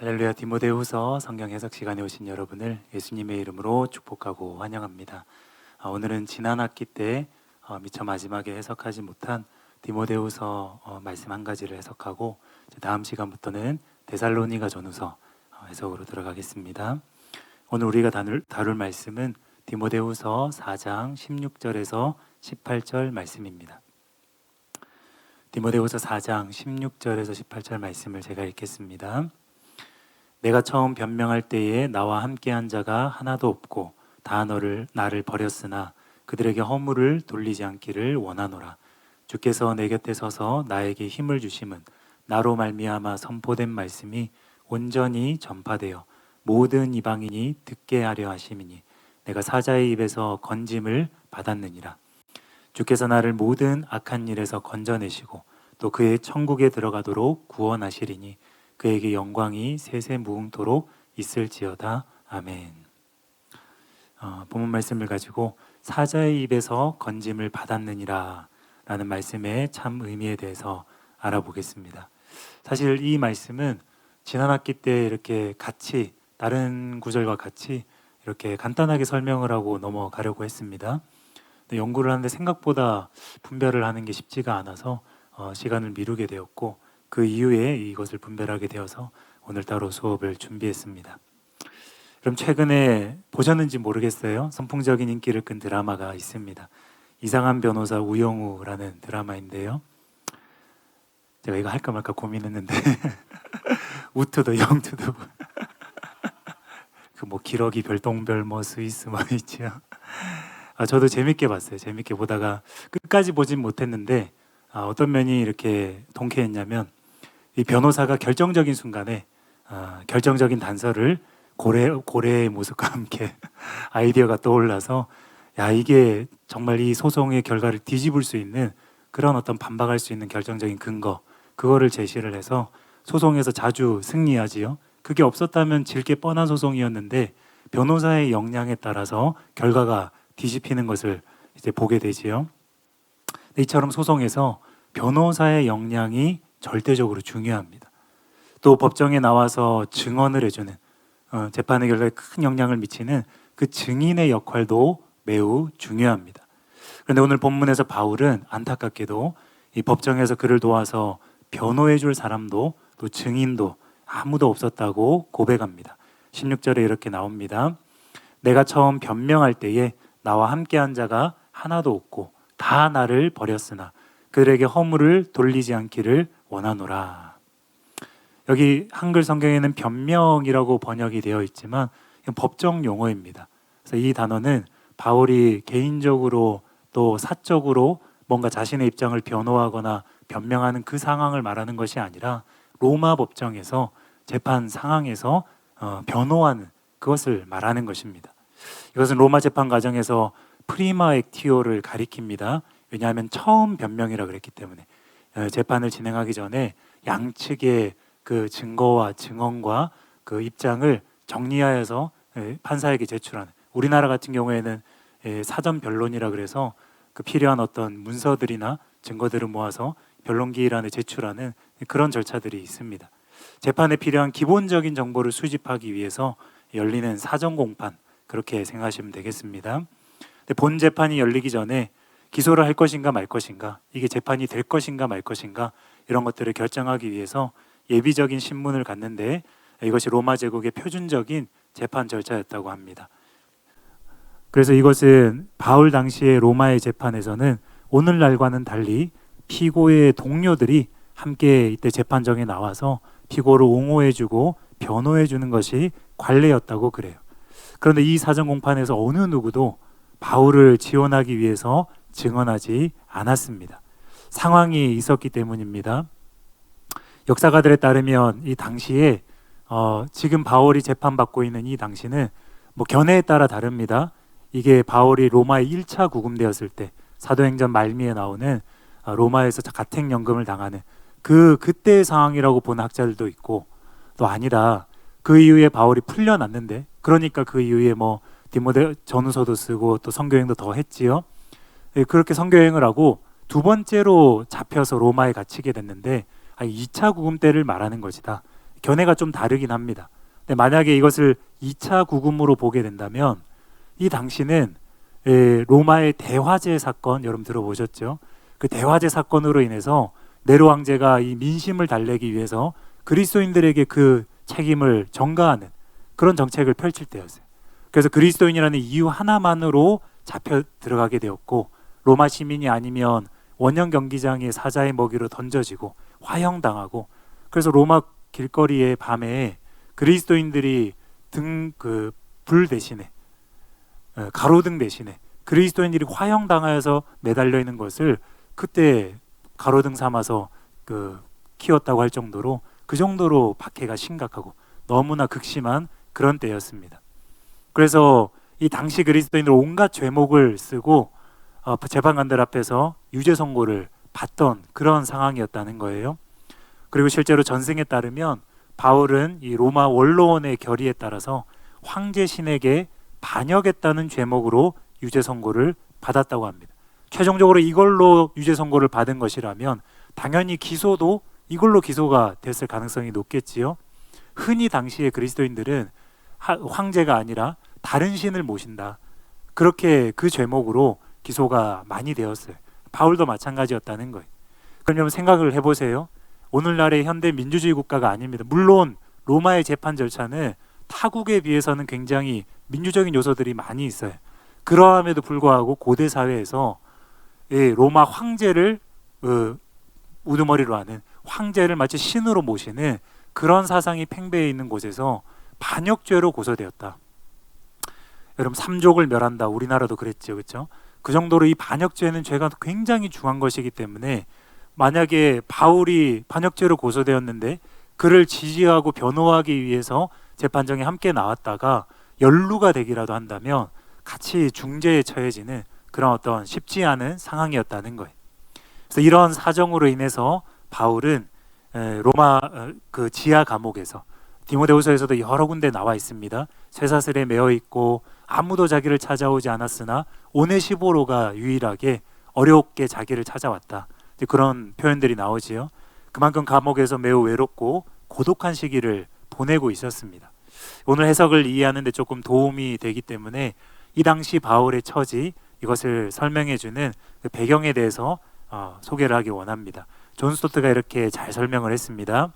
할렐루야. 디모데후서 성경 해석 시간에 오신 여러분을 예수님의 이름으로 축복하고 환영합니다. 오늘은 지난 학기 때 미처 마지막에 해석하지 못한 디모데후서 말씀 한 가지를 해석하고 다음 시간부터는 데살로니가 전후서 해석으로 들어가겠습니다. 오늘 우리가 다룰 말씀은 디모데후서 4장 16절에서 18절 말씀입니다. 디모데후서 4장 16절에서 18절 말씀을 제가 읽겠습니다. 내가 처음 변명할 때에 나와 함께한 자가 하나도 없고 다 나를 버렸으나 그들에게 허물을 돌리지 않기를 원하노라. 주께서 내 곁에 서서 나에게 힘을 주심은 나로 말미암아 선포된 말씀이 온전히 전파되어 모든 이방인이 듣게 하려 하심이니 내가 사자의 입에서 건짐을 받았느니라. 주께서 나를 모든 악한 일에서 건져내시고 또 그의 천국에 들어가도록 구원하시리니 그에게 영광이 세세무궁토록 있을지어다. 아멘. 본문 말씀을 가지고 사자의 입에서 건짐을 받았느니라 라는 말씀의 참 의미에 대해서 알아보겠습니다. 사실 이 말씀은 지난 학기 때 이렇게 같이 다른 구절과 같이 이렇게 간단하게 설명을 하고 넘어가려고 했습니다. 근데 연구를 하는데 생각보다 분별을 하는 게 쉽지가 않아서 시간을 미루게 되었고 그 이후에 이것을 분별하게 되어서 오늘따라 수업을 준비했습니다. 그럼 최근에 보셨는지 모르겠어요. 선풍적인 인기를 끈 드라마가 있습니다. 이상한 변호사 우영우라는 드라마인데요. 제가 이거 할까 말까 고민했는데 우투도 영투도 그 뭐 기러기 별똥별 뭐 스위스 뭐 있죠. 저도 재밌게 봤어요. 재밌게 보다가 끝까지 보진 못했는데 어떤 면이 이렇게 통쾌했냐면 이 변호사가 결정적인 순간에 결정적인 단서를 고래의 모습과 함께 아이디어가 떠올라서 이게 정말 이 소송의 결과를 뒤집을 수 있는 그런 어떤 반박할 수 있는 결정적인 근거 그거를 제시를 해서 소송에서 자주 승리하지요. 그게 없었다면 질 게 뻔한 소송이었는데 변호사의 역량에 따라서 결과가 뒤집히는 것을 이제 보게 되지요. 이처럼 소송에서 변호사의 역량이 절대적으로 중요합니다. 또 법정에 나와서 증언을 해주는 재판의 결과에 큰 영향을 미치는 그 증인의 역할도 매우 중요합니다. 그런데 오늘 본문에서 바울은 안타깝게도 이 법정에서 그를 도와서 변호해 줄 사람도 또 증인도 아무도 없었다고 고백합니다. 16절에 이렇게 나옵니다. 내가 처음 변명할 때에 나와 함께한 자가 하나도 없고 다 나를 버렸으나 그들에게 허물을 돌리지 않기를 원하노라. 여기 한글 성경에는 변명이라고 번역이 되어 있지만 법정 용어입니다. 그래서 이 단어는 바울이 개인적으로 또 사적으로 뭔가 자신의 입장을 변호하거나 변명하는 그 상황을 말하는 것이 아니라 로마 법정에서 재판 상황에서 변호하는 그것을 말하는 것입니다. 이것은 로마 재판 과정에서 프리마 액티오를 가리킵니다. 왜냐하면 처음 변명이라 그랬기 때문에 재판을 진행하기 전에 양측의 그 증거와 증언과 그 입장을 정리하여서 판사에게 제출하는, 우리나라 같은 경우에는 사전 변론이라 그래서 그 필요한 어떤 문서들이나 증거들을 모아서 변론기일안에 제출하는 그런 절차들이 있습니다. 재판에 필요한 기본적인 정보를 수집하기 위해서 열리는 사전 공판, 그렇게 생각하시면 되겠습니다. 근데 본 재판이 열리기 전에 기소를 할 것인가 말 것인가, 이게 재판이 될 것인가 말 것인가, 이런 것들을 결정하기 위해서 예비적인 신문을 갖는데 이것이 로마 제국의 표준적인 재판 절차였다고 합니다. 그래서 이것은 바울 당시의 로마의 재판에서는 오늘날과는 달리 피고의 동료들이 함께 이때 재판정에 나와서 피고를 옹호해주고 변호해주는 것이 관례였다고 그래요. 그런데 이 사전 공판에서 어느 누구도 바울을 지원하기 위해서 증언하지 않았습니다. 상황이 있었기 때문입니다. 역사가들에 따르면 이 당시에 지금 바울이 재판받고 있는 이 당시는 뭐 견해에 따라 다릅니다. 이게 바울이 로마에 1차 구금되었을 때 사도행전 말미에 나오는 로마에서 가택연금을 당하는 그때의 상황이라고 보는 학자들도 있고, 또 아니다, 그 이후에 바울이 풀려났는데, 그러니까 그 이후에 뭐 디모데 전후서도 쓰고 또 선교행도 더 했지요. 그렇게 선교행을 하고 두 번째로 잡혀서 로마에 갇히게 됐는데 2차 구금 때를 말하는 것이다. 견해가 좀 다르긴 합니다. 근데 만약에 이것을 2차 구금으로 보게 된다면 이 당시는 로마의 대화제 사건, 여러분 들어보셨죠? 그 대화제 사건으로 인해서 네로 황제가 이 민심을 달래기 위해서 그리스도인들에게 그 책임을 전가하는 그런 정책을 펼칠 때였어요. 그래서 그리스도인이라는 이유 하나만으로 잡혀 들어가게 되었고, 로마 시민이 아니면 원형 경기장의 사자의 먹이로 던져지고 화형당하고, 그래서 로마 길거리의 밤에 그리스도인들이 불 대신에 가로등 대신에 그리스도인들이 화형당하여서 매달려 있는 것을 그때 가로등 삼아서 키웠다고 할 정도로, 그 정도로 박해가 심각하고 너무나 극심한 그런 때였습니다. 그래서 이 당시 그리스도인들 온갖 죄목을 쓰고 재판관들 앞에서 유죄 선고를 받던 그런 상황이었다는 거예요. 그리고 실제로 전승에 따르면 바울은 이 로마 원로원의 결의에 따라서 황제 신에게 반역했다는 죄목으로 유죄 선고를 받았다고 합니다. 최종적으로 이걸로 유죄 선고를 받은 것이라면 당연히 기소도 이걸로 기소가 됐을 가능성이 높겠지요. 흔히 당시의 그리스도인들은 황제가 아니라 다른 신을 모신다, 그렇게 그 죄목으로 기소가 많이 되었어요. 바울도 마찬가지였다는 거예요. 그럼 생각을 해보세요. 오늘날의 현대 민주주의 국가가 아닙니다. 물론 로마의 재판 절차는 타국에 비해서는 굉장히 민주적인 요소들이 많이 있어요. 그러함에도 불구하고 고대 사회에서 로마 황제를 우두머리로 하는, 황제를 마치 신으로 모시는 그런 사상이 팽배해 있는 곳에서 반역죄로 고소되었다. 여러분, 삼족을 멸한다, 우리나라도 그랬죠, 그렇죠? 그 정도로 이 반역죄는 죄가 굉장히 중한 것이기 때문에 만약에 바울이 반역죄로 고소되었는데 그를 지지하고 변호하기 위해서 재판정에 함께 나왔다가 연루가 되기라도 한다면 같이 중재에 처해지는 그런 어떤 쉽지 않은 상황이었다는 거예요. 그래서 이런 사정으로 인해서 바울은 로마 그 지하 감옥에서, 디모데후서에서도 여러 군데 나와 있습니다. 쇠사슬에 매어 있고 아무도 자기를 찾아오지 않았으나 오네시보로가 유일하게 어렵게 자기를 찾아왔다, 그런 표현들이 나오지요. 그만큼 감옥에서 매우 외롭고 고독한 시기를 보내고 있었습니다. 오늘 해석을 이해하는 데 조금 도움이 되기 때문에 이 당시 바울의 처지, 이것을 설명해주는 그 배경에 대해서 소개를 하기 원합니다. 존 스토트가 이렇게 잘 설명을 했습니다.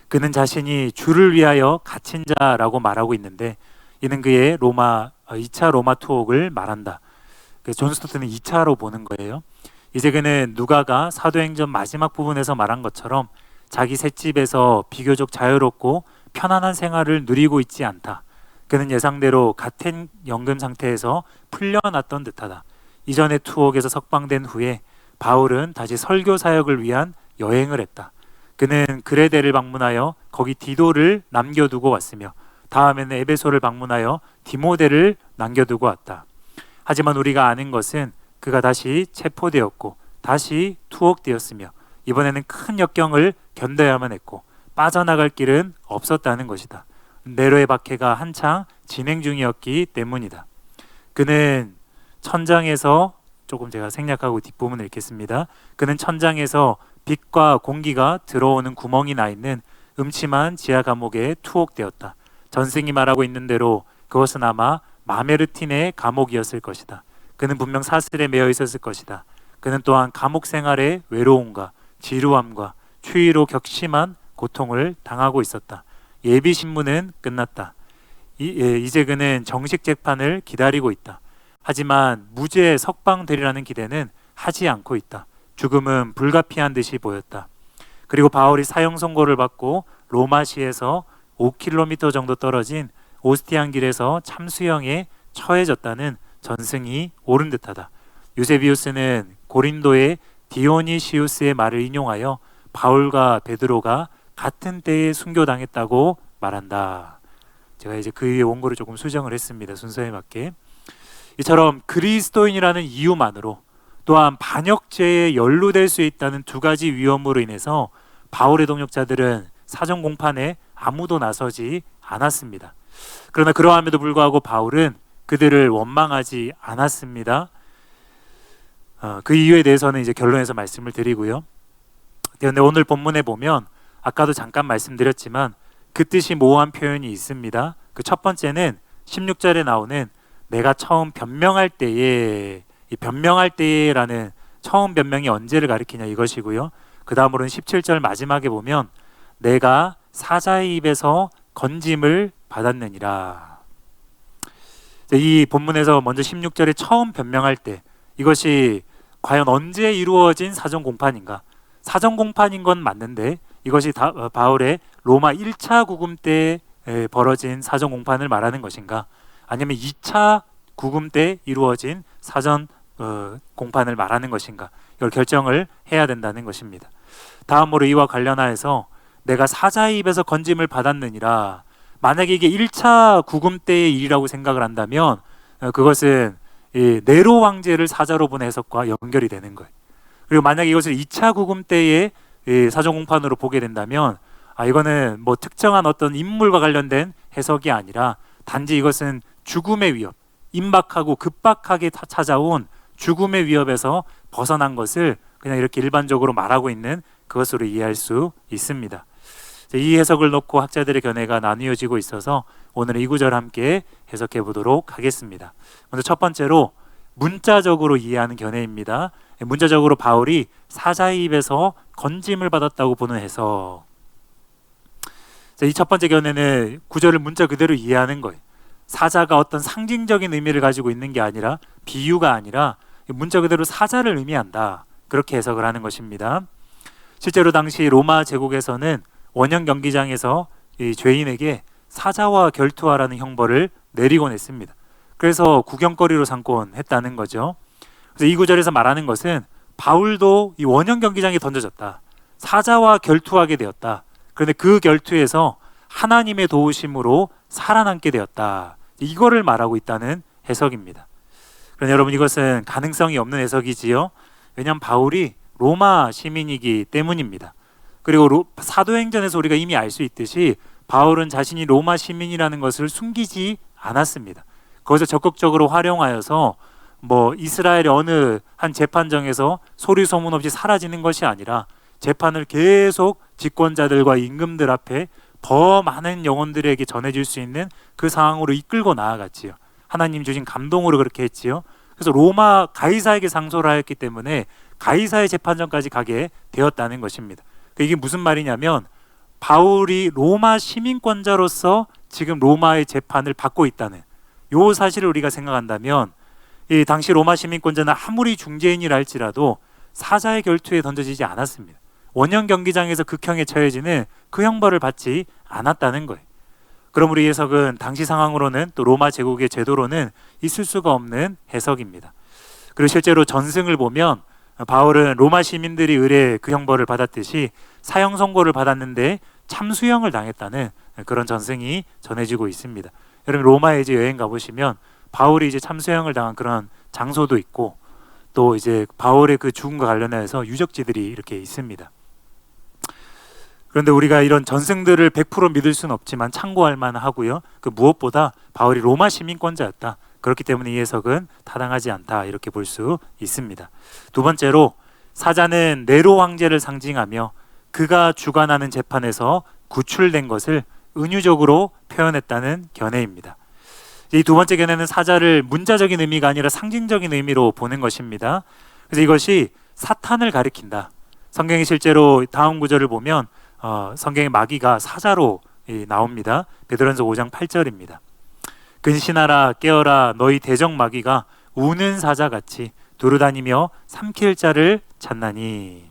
그는 자신이 주를 위하여 갇힌 자라고 말하고 있는데, 이는 그의 2차 로마 투옥을 말한다. 존 스토트는 2차로 보는 거예요. 이제 그는 누가가 사도행전 마지막 부분에서 말한 것처럼 자기 셋집에서 비교적 자유롭고 편안한 생활을 누리고 있지 않다. 그는 예상대로 같은 연금 상태에서 풀려났던 듯하다. 이전의 투옥에서 석방된 후에 바울은 다시 설교 사역을 위한 여행을 했다. 그는 그레데를 방문하여 거기 디도를 남겨두고 왔으며 다음에는 에베소를 방문하여 디모데를 남겨두고 왔다. 하지만 우리가 아는 것은 그가 다시 체포되었고 다시 투옥되었으며 이번에는 큰 역경을 견뎌야만 했고 빠져나갈 길은 없었다는 것이다. 네로의 박해가 한창 진행 중이었기 때문이다. 그는 천장에서, 조금 제가 생략하고 뒷부분을 읽겠습니다. 그는 천장에서 빛과 공기가 들어오는 구멍이 나 있는 음침한 지하 감옥에 투옥되었다. 전승이 말하고 있는 대로 그것은 아마 마메르틴의 감옥이었을 것이다. 그는 분명 사슬에 매여 있었을 것이다. 그는 또한 감옥 생활의 외로움과 지루함과 추위로 격심한 고통을 당하고 있었다. 예비 신문은 끝났다. 이제 그는 정식 재판을 기다리고 있다. 하지만 무죄 석방되리라는 기대는 하지 않고 있다. 죽음은 불가피한 듯이 보였다. 그리고 바울이 사형 선고를 받고 로마시에서 5km 정도 떨어진 오스티안 길에서 참수형에 처해졌다는 전승이 옳은 듯하다. 유세비우스는 고린도의 디오니시우스의 말을 인용하여 바울과 베드로가 같은 때에 순교당했다고 말한다. 제가 이제 그 위에 원고를 조금 수정을 했습니다. 순서에 맞게. 이처럼 그리스도인이라는 이유만으로, 또한 반역죄에 연루될 수 있다는 두 가지 위험으로 인해서 바울의 동역자들은 사정 공판에 아무도 나서지 않았습니다. 그러나 그러함에도 불구하고 바울은 그들을 원망하지 않았습니다. 그 이유에 대해서는 이제 결론에서 말씀을 드리고요. 그런데 오늘 본문에 보면 아까도 잠깐 말씀드렸지만 그 뜻이 모호한 표현이 있습니다. 그 첫 번째는 16절에 나오는 내가 처음 변명할 때에, 이 변명할 때라는 처음 변명이 언제를 가리키냐 이것이고요. 그 다음으로는 17절 마지막에 보면 내가 사자의 입에서 건짐을 받았느니라. 이 본문에서 먼저 16절에 처음 변명할 때, 이것이 과연 언제 이루어진 사전 공판인가? 사전 공판인 건 맞는데 이것이 바울의 로마 1차 구금 때 벌어진 사전 공판을 말하는 것인가? 아니면 2차 구금 때 이루어진 사전 공판을 말하는 것인가? 이걸 결정을 해야 된다는 것입니다. 다음으로 이와 관련하여서 내가 사자의 입에서 건짐을 받았느니라. 만약에 이게 1차 구금 때의 일이라고 생각을 한다면 그것은 네로 왕제를 사자로 본 해석과 연결이 되는 거예요. 그리고 만약에 이것을 2차 구금 때의 사전 공판으로 보게 된다면 이거는 뭐 특정한 어떤 인물과 관련된 해석이 아니라 단지 이것은 죽음의 위협, 임박하고 급박하게 찾아온 죽음의 위협에서 벗어난 것을 그냥 이렇게 일반적으로 말하고 있는 그것으로 이해할 수 있습니다. 이 해석을 놓고 학자들의 견해가 나뉘어지고 있어서 오늘은 이 구절 함께 해석해 보도록 하겠습니다. 먼저 첫 번째로 문자적으로 이해하는 견해입니다. 문자적으로 바울이 사자의 입에서 건짐을 받았다고 보는 해석. 이 첫 번째 견해는 구절을 문자 그대로 이해하는 거예요. 사자가 어떤 상징적인 의미를 가지고 있는 게 아니라, 비유가 아니라 문자 그대로 사자를 의미한다, 그렇게 해석을 하는 것입니다. 실제로 당시 로마 제국에서는 원형 경기장에서 이 죄인에게 사자와 결투하라는 형벌을 내리곤 했습니다. 그래서 구경거리로 삼곤 했다는 거죠. 그래서 이 구절에서 말하는 것은 바울도 이 원형 경기장에 던져졌다, 사자와 결투하게 되었다. 그런데 그 결투에서 하나님의 도우심으로 살아남게 되었다, 이거를 말하고 있다는 해석입니다. 그런데 여러분, 이것은 가능성이 없는 해석이지요. 왜냐하면 바울이 로마 시민이기 때문입니다. 그리고 사도행전에서 우리가 이미 알 수 있듯이 바울은 자신이 로마 시민이라는 것을 숨기지 않았습니다. 거기서 적극적으로 활용하여서 뭐 이스라엘의 어느 한 재판정에서 소리 소문 없이 사라지는 것이 아니라 재판을 계속 집권자들과 임금들 앞에 더 많은 영혼들에게 전해질 수 있는 그 상황으로 이끌고 나아갔지요. 하나님 주신 감동으로 그렇게 했지요. 그래서 로마 가이사에게 상소를 하였기 때문에 가이사의 재판정까지 가게 되었다는 것입니다. 이게 무슨 말이냐면 바울이 로마 시민권자로서 지금 로마의 재판을 받고 있다는 이 사실을 우리가 생각한다면, 이 당시 로마 시민권자는 아무리 중재인이라 할지라도 사자의 결투에 던져지지 않았습니다. 원형 경기장에서 극형에 처해지는 그 형벌을 받지 않았다는 거예요. 그러므로 이 해석은 당시 상황으로는, 또 로마 제국의 제도로는 있을 수가 없는 해석입니다. 그리고 실제로 전승을 보면 바울은 로마 시민들이 의뢰 그 형벌을 받았듯이 사형 선고를 받았는데 참수형을 당했다는 그런 전승이 전해지고 있습니다. 여러분, 로마에 이제 여행 가보시면 바울이 이제 참수형을 당한 그런 장소도 있고, 또 이제 바울의 그 죽음과 관련해서 유적지들이 이렇게 있습니다. 그런데 우리가 이런 전승들을 100% 믿을 수는 없지만 참고할 만하고요. 그 무엇보다 바울이 로마 시민권자였다, 그렇기 때문에 이 해석은 타당하지 않다, 이렇게 볼 수 있습니다. 두 번째로, 사자는 네로 황제를 상징하며 그가 주관하는 재판에서 구출된 것을 은유적으로 표현했다는 견해입니다. 이 두 번째 견해는 사자를 문자적인 의미가 아니라 상징적인 의미로 보는 것입니다. 그래서 이것이 사탄을 가리킨다. 성경이 실제로 다음 구절을 보면 성경의 마귀가 사자로 나옵니다. 베드로전서 5장 8절입니다. 근신하라 깨어라, 너희 대적 마귀가 우는 사자같이 두루다니며 삼킬 자를 찾나니.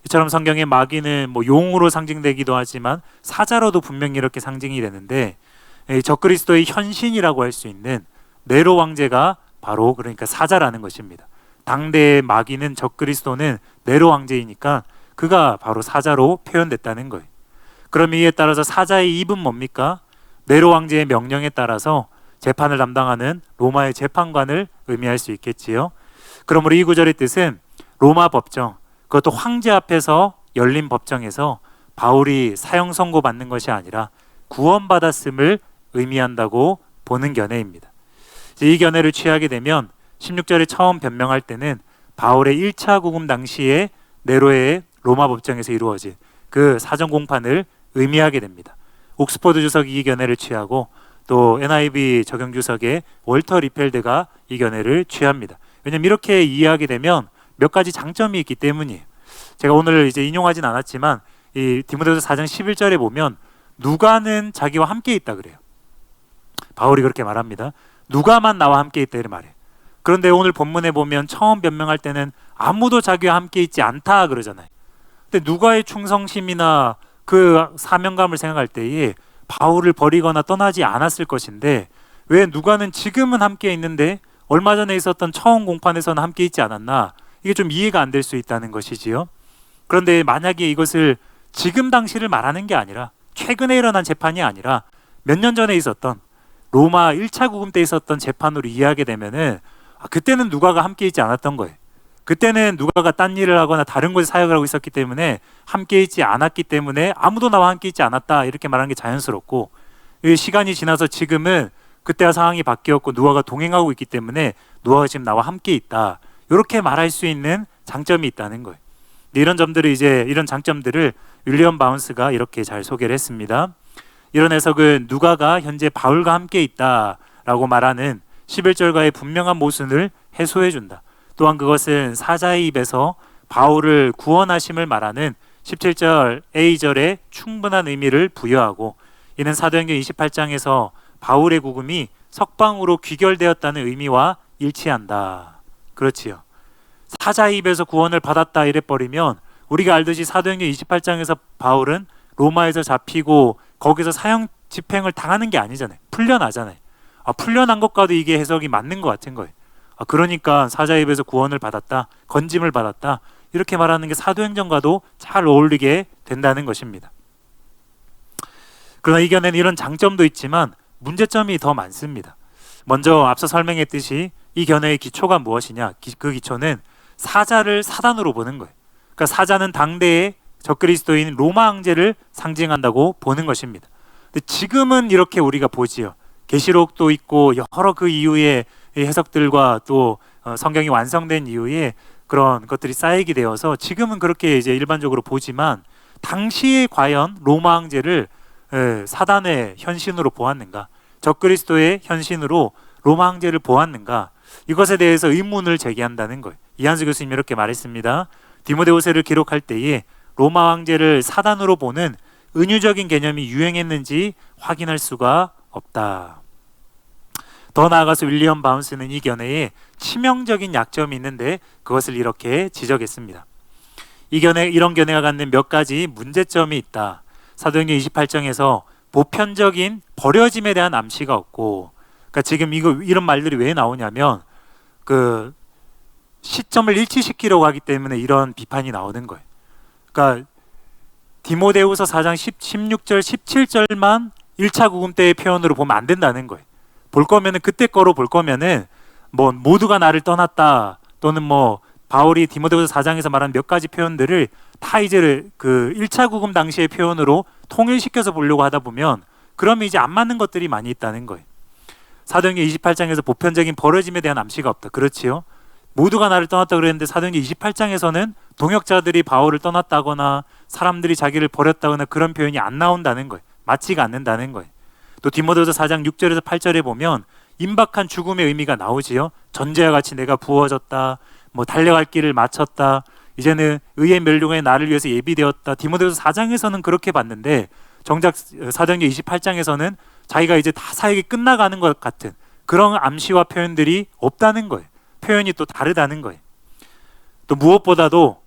이처럼 성경의 마귀는 뭐 용으로 상징되기도 하지만 사자로도 분명히 이렇게 상징이 되는데, 적그리스도의 현신이라고 할 수 있는 네로 왕제가 바로 그러니까 사자라는 것입니다. 당대의 마귀는 적그리스도는 네로 왕제이니까 그가 바로 사자로 표현됐다는 거예요. 그럼 이에 따라서 사자의 입은 뭡니까? 네로 왕제의 명령에 따라서 재판을 담당하는 로마의 재판관을 의미할 수 있겠지요. 그러므로 이 구절의 뜻은 로마 법정, 그것도 황제 앞에서 열린 법정에서 바울이 사형 선고받는 것이 아니라 구원받았음을 의미한다고 보는 견해입니다. 이 견해를 취하게 되면 16절에 처음 변명할 때는 바울의 1차 구금 당시에 네로의 로마 법정에서 이루어진 그 사전 공판을 의미하게 됩니다. 옥스퍼드 주석이 이 견해를 취하고 또 NIV 적용 주석의 월터 리펠드가 이 견해를 취합니다. 왜냐하면 이렇게 이해하게 되면 몇 가지 장점이 있기 때문이에요. 제가 오늘 이제 인용하진 않았지만 이 디모데후서 4장 11절에 보면 누가는 자기와 함께 있다 그래요. 바울이 그렇게 말합니다. 누가만 나와 함께 있다 이렇게 말해요. 그런데 오늘 본문에 보면 처음 변명할 때는 아무도 자기와 함께 있지 않다 그러잖아요. 근데 누가의 충성심이나 그 사명감을 생각할 때에 바울을 버리거나 떠나지 않았을 것인데 왜 누가는 지금은 함께 있는데 얼마 전에 있었던 처음 공판에서는 함께 있지 않았나? 이게 좀 이해가 안 될 수 있다는 것이지요. 그런데 만약에 이것을 지금 당시를 말하는 게 아니라 최근에 일어난 재판이 아니라 몇 년 전에 있었던 로마 1차 구금 때 있었던 재판으로 이해하게 되면은 그때는 누가가 함께 있지 않았던 거예요. 그때는 누가가 딴 일을 하거나 다른 곳에 사역을 하고 있었기 때문에 함께 있지 않았기 때문에 아무도 나와 함께 있지 않았다 이렇게 말하는 게 자연스럽고, 시간이 지나서 지금은 그때와 상황이 바뀌었고 누가가 동행하고 있기 때문에 누가가 지금 나와 함께 있다 이렇게 말할 수 있는 장점이 있다는 거예요. 이런 점들을 이런 장점들을 윌리엄 바운스가 이렇게 잘 소개를 했습니다. 이런 해석은 누가가 현재 바울과 함께 있다라고 말하는 11절과의 분명한 모순을 해소해 준다. 또한 그것은 사자의 입에서 바울을 구원하심을 말하는 17절 A절에 충분한 의미를 부여하고, 이는 사도행전 28장에서 바울의 구금이 석방으로 귀결되었다는 의미와 일치한다. 그렇지요. 사자의 입에서 구원을 받았다 이래버리면 우리가 알듯이 사도행전 28장에서 바울은 로마에서 잡히고 거기서 사형 집행을 당하는 게 아니잖아요. 풀려나잖아요. 풀려난 것과도 이게 해석이 맞는 것 같은 거예요. 그러니까 사자의 입에서 구원을 받았다, 건짐을 받았다 이렇게 말하는 게 사도행전과도 잘 어울리게 된다는 것입니다. 그러나 이 견해는 이런 장점도 있지만 문제점이 더 많습니다. 먼저 앞서 설명했듯이 이 견해의 기초가 무엇이냐? 그 기초는 사자를 사단으로 보는 거예요. 그러니까 사자는 당대의 적그리스도인 로마 황제를 상징한다고 보는 것입니다. 근데 지금은 이렇게 우리가 보지요. 계시록도 있고 여러 그 이후의 해석들과 또 성경이 완성된 이후에 그런 것들이 쌓이게 되어서 지금은 그렇게 이제 일반적으로 보지만, 당시에 과연 로마 황제를 사단의 현신으로 보았는가, 적그리스도의 현신으로 로마 황제를 보았는가, 이것에 대해서 의문을 제기한다는 거예요. 이한수 교수님이 이렇게 말했습니다. 디모데후서를 기록할 때에 로마 황제를 사단으로 보는 은유적인 개념이 유행했는지 확인할 수가 없다. 더 나아가서 윌리엄 바운스는 이 견해에 치명적인 약점이 있는데 그것을 이렇게 지적했습니다. 이런 견해가 갖는 몇 가지 문제점이 있다. 사도행전 28장에서 보편적인 버려짐에 대한 암시가 없고, 그러니까 지금 이런 말들이 왜 나오냐면 그 시점을 일치시키려고 하기 때문에 이런 비판이 나오는 거예요. 그러니까 디모데후서 4장 16절 17절만 1차 구금 때의 표현으로 보면 안 된다는 거예요. 볼 거면은 그때 거로 볼 거면은 뭐 모두가 나를 떠났다, 또는 뭐 바울이 디모데후서 4장에서 말한 몇 가지 표현들을 다 이제 그 1차 구금 당시의 표현으로 통일시켜서 보려고 하다 보면 그러면 이제 안 맞는 것들이 많이 있다는 거예요. 사도행전 28장에서 보편적인 버려짐에 대한 암시가 없다. 그렇지요. 모두가 나를 떠났다 그랬는데 사도행전 28장에서는 동역자들이 바울을 떠났다거나 사람들이 자기를 버렸다거나 그런 표현이 안 나온다는 거예요. 맞지가 않는다는 거예요. 또 디모데후서 4장 6절에서 8절에 보면 임박한 죽음의 의미가 나오지요. 전제와 같이 내가 부어졌다, 뭐 달려갈 길을 마쳤다, 이제는 의의 멸류관에 나를 위해서 예비되었다. 디모데후서 4장에서는 그렇게 봤는데 정작 사도행전 28장에서는 자기가 이제 다 사역이 끝나가는 것 같은 그런 암시와 표현들이 없다는 거예요. 표현이 또 다르다는 거예요. 또 무엇보다도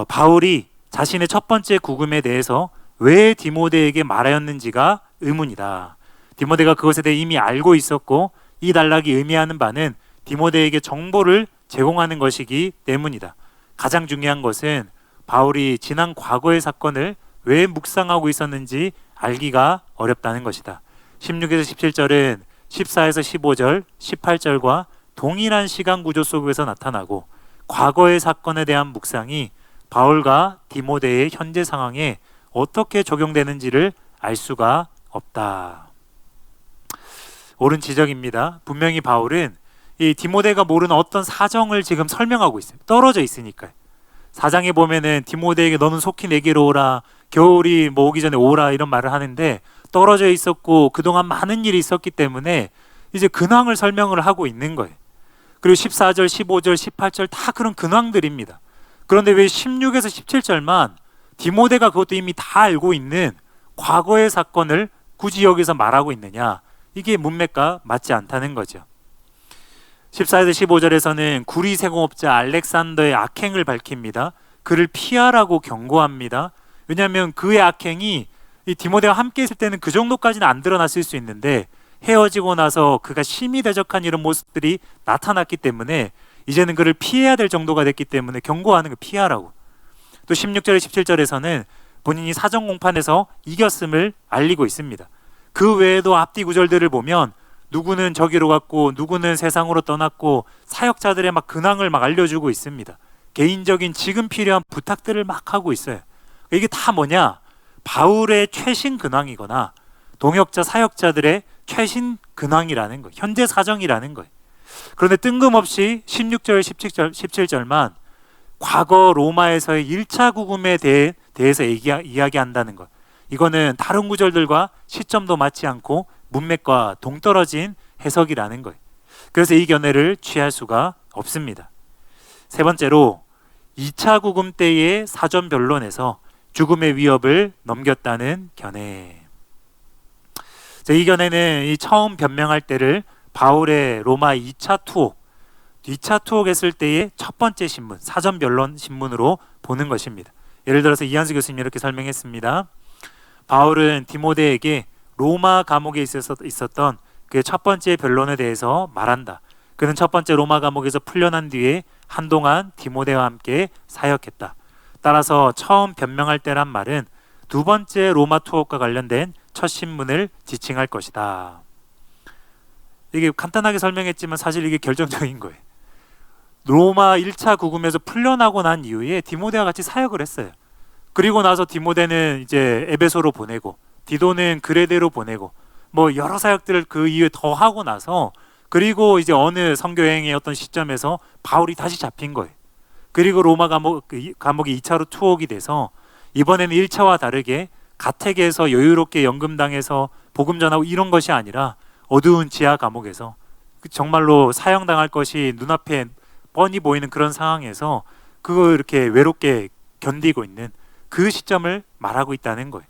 바울이 자신의 첫 번째 구금에 대해서 왜 디모데에게 말하였는지가 의문이다. 디모데가 그것에 대해 이미 알고 있었고 이 단락이 의미하는 바는 디모데에게 정보를 제공하는 것이기 때문이다. 가장 중요한 것은 바울이 지난 과거의 사건을 왜 묵상하고 있었는지 알기가 어렵다는 것이다. 16에서 17절은 14에서 15절, 18절과 동일한 시간 구조 속에서 나타나고 과거의 사건에 대한 묵상이 바울과 디모데의 현재 상황에 어떻게 적용되는지를 알 수가 없다. 옳은 지적입니다. 분명히 바울은 이 디모데가 모르는 어떤 사정을 지금 설명하고 있어요. 떨어져 있으니까요. 4장에 보면은 디모데에게 너는 속히 내게로 오라, 겨울이 뭐 오기 전에 오라 이런 말을 하는데 떨어져 있었고 그동안 많은 일이 있었기 때문에 이제 근황을 설명을 하고 있는 거예요. 그리고 14절, 15절, 18절 다 그런 근황들입니다. 그런데 왜 16에서 17절만 디모데가 그것도 이미 다 알고 있는 과거의 사건을 굳이 여기서 말하고 있느냐? 이게 문맥과 맞지 않다는 거죠. 14에서 15절에서는 구리 세공업자 알렉산더의 악행을 밝힙니다. 그를 피하라고 경고합니다. 왜냐하면 그의 악행이 이 디모데와 함께 있을 때는 그 정도까지는 안 드러났을 수 있는데 헤어지고 나서 그가 심히 대적한 이런 모습들이 나타났기 때문에 이제는 그를 피해야 될 정도가 됐기 때문에 경고하는 거 피하라고. 또 16절, 17절에서는 본인이 사정 공판에서 이겼음을 알리고 있습니다. 그 외에도 앞뒤 구절들을 보면 누구는 저기로 갔고 누구는 세상으로 떠났고 사역자들의 막 근황을 막 알려주고 있습니다. 개인적인 지금 필요한 부탁들을 막 하고 있어요. 이게 다 뭐냐? 바울의 최신 근황이거나 동역자 사역자들의 최신 근황이라는 거예요. 현재 사정이라는 거예요. 그런데 뜬금없이 16절, 17절만 과거 로마에서의 1차 구금에 대해서 이야기한다는 것. 이거는 다른 구절들과 시점도 맞지 않고 문맥과 동떨어진 해석이라는 거예요. 그래서 이 견해를 취할 수가 없습니다. 세 번째로 2차 구금 때의 사전 변론에서 죽음의 위협을 넘겼다는 견해. 이 견해는 이 처음 변명할 때를 바울의 로마 2차 투옥 했을 때의 첫 번째 신문, 사전 변론 신문으로 보는 것입니다. 예를 들어서 이한수 교수님이 이렇게 설명했습니다. 바울은 디모데에게 로마 감옥에 있었던 그 첫 번째 변론에 대해서 말한다. 그는 첫 번째 로마 감옥에서 풀려난 뒤에 한동안 디모데와 함께 사역했다. 따라서 처음 변명할 때란 말은 두 번째 로마 투옥과 관련된 첫 신문을 지칭할 것이다. 이게 간단하게 설명했지만 사실 이게 결정적인 거예요. 로마 1차 구금에서 풀려나고 난 이후에 디모데와 같이 사역을 했어요. 그리고 나서 디모데는 이제 에베소로 보내고 디도는 그레데로 보내고 뭐 여러 사역들을 그 이후에 더 하고 나서 그리고 이제 어느 선교 여행의 어떤 시점에서 바울이 다시 잡힌 거예요. 그리고 로마 감옥이 2차로 투옥이 돼서 이번에는 1차와 다르게 가택에서 여유롭게 연금당해서 복음 전하고 이런 것이 아니라 어두운 지하 감옥에서 정말로 사형당할 것이 눈앞에 뻔히 보이는 그런 상황에서 그걸 이렇게 외롭게 견디고 있는 그 시점을 말하고 있다는 거예요.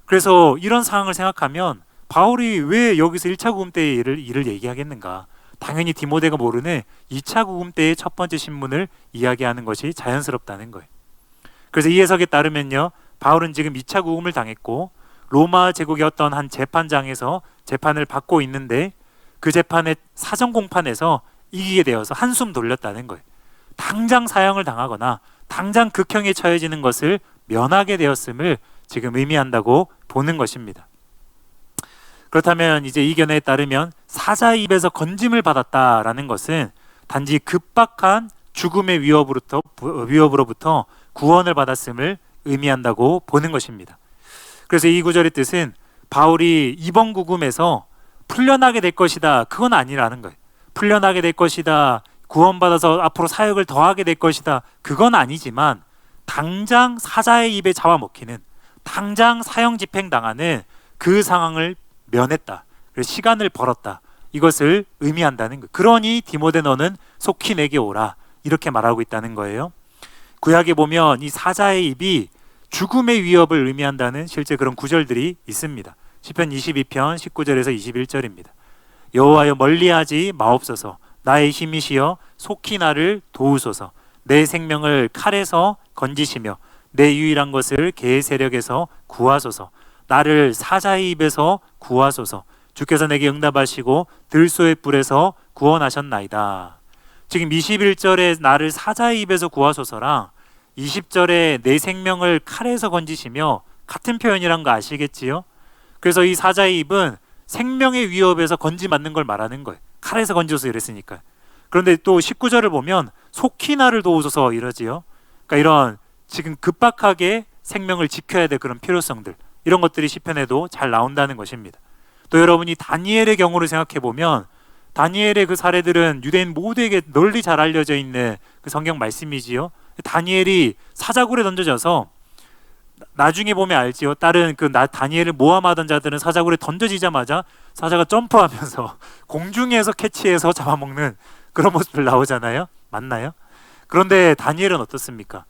그래서 이런 상황을 생각하면 바울이 왜 여기서 1차 구금 때의 일을 얘기하겠는가? 당연히 디모데가 모르는 2차 구금 때의 첫 번째 신문을 이야기하는 것이 자연스럽다는 거예요. 그래서 이 해석에 따르면요, 바울은 지금 2차 구금을 당했고 로마 제국의 어떤 한 재판장에서 재판을 받고 있는데 그 재판의 사전 공판에서 이기게 되어서 한숨 돌렸다는 거예요. 당장 사형을 당하거나 당장 극형에 처해지는 것을 면하게 되었음을 지금 의미한다고 보는 것입니다. 그렇다면 이제 이 견해에 따르면 사자의 입에서 건짐을 받았다라는 것은 단지 급박한 죽음의 위협으로부터 구원을 받았음을 의미한다고 보는 것입니다. 그래서 이 구절의 뜻은 바울이 이번 구금에서 풀려나게 될 것이다, 그건 아니라는 거예요. 풀려나게 될 것이다, 구원받아서 앞으로 사역을 더하게 될 것이다, 그건 아니지만 당장 사자의 입에 잡아먹히는, 당장 사형 집행당하는 그 상황을 면했다, 시간을 벌었다, 이것을 의미한다는 거예요. 그러니 디모데 너는 속히 내게 오라, 이렇게 말하고 있다는 거예요. 구약에 보면 이 사자의 입이 죽음의 위협을 의미한다는 실제 그런 구절들이 있습니다. 시편 22편 19절에서 21절입니다. 여호와여 멀리하지 마옵소서, 나의 힘이시여 속히 나를 도우소서. 내 생명을 칼에서 건지시며 내 유일한 것을 개의 세력에서 구하소서. 나를 사자의 입에서 구하소서. 주께서 내게 응답하시고 들소의 뿔에서 구원하셨나이다. 지금 21절에 나를 사자의 입에서 구하소서랑 20절에 내 생명을 칼에서 건지시며 같은 표현이란 거 아시겠지요? 그래서 이 사자의 입은 생명의 위협에서 건지맞는 걸 말하는 거예요. 칼에서 건져서 이랬으니까. 그런데 또 19절을 보면 속히 나를 도우소서 이러지요. 그러니까 이런 지금 급박하게 생명을 지켜야 될 그런 필요성들, 이런 것들이 시편에도 잘 나온다는 것입니다. 또 여러분이 다니엘의 경우를 생각해 보면 다니엘의 그 사례들은 유대인 모두에게 널리 잘 알려져 있는 그 성경 말씀이지요. 다니엘이 사자굴에 던져져서 나중에 보면 알지요. 다른 다니엘을 모함하던 자들은 사자굴에 던져지자마자 사자가 점프하면서 공중에서 캐치해서 잡아먹는 그런 모습을 나오잖아요. 맞나요? 그런데 다니엘은 어떻습니까?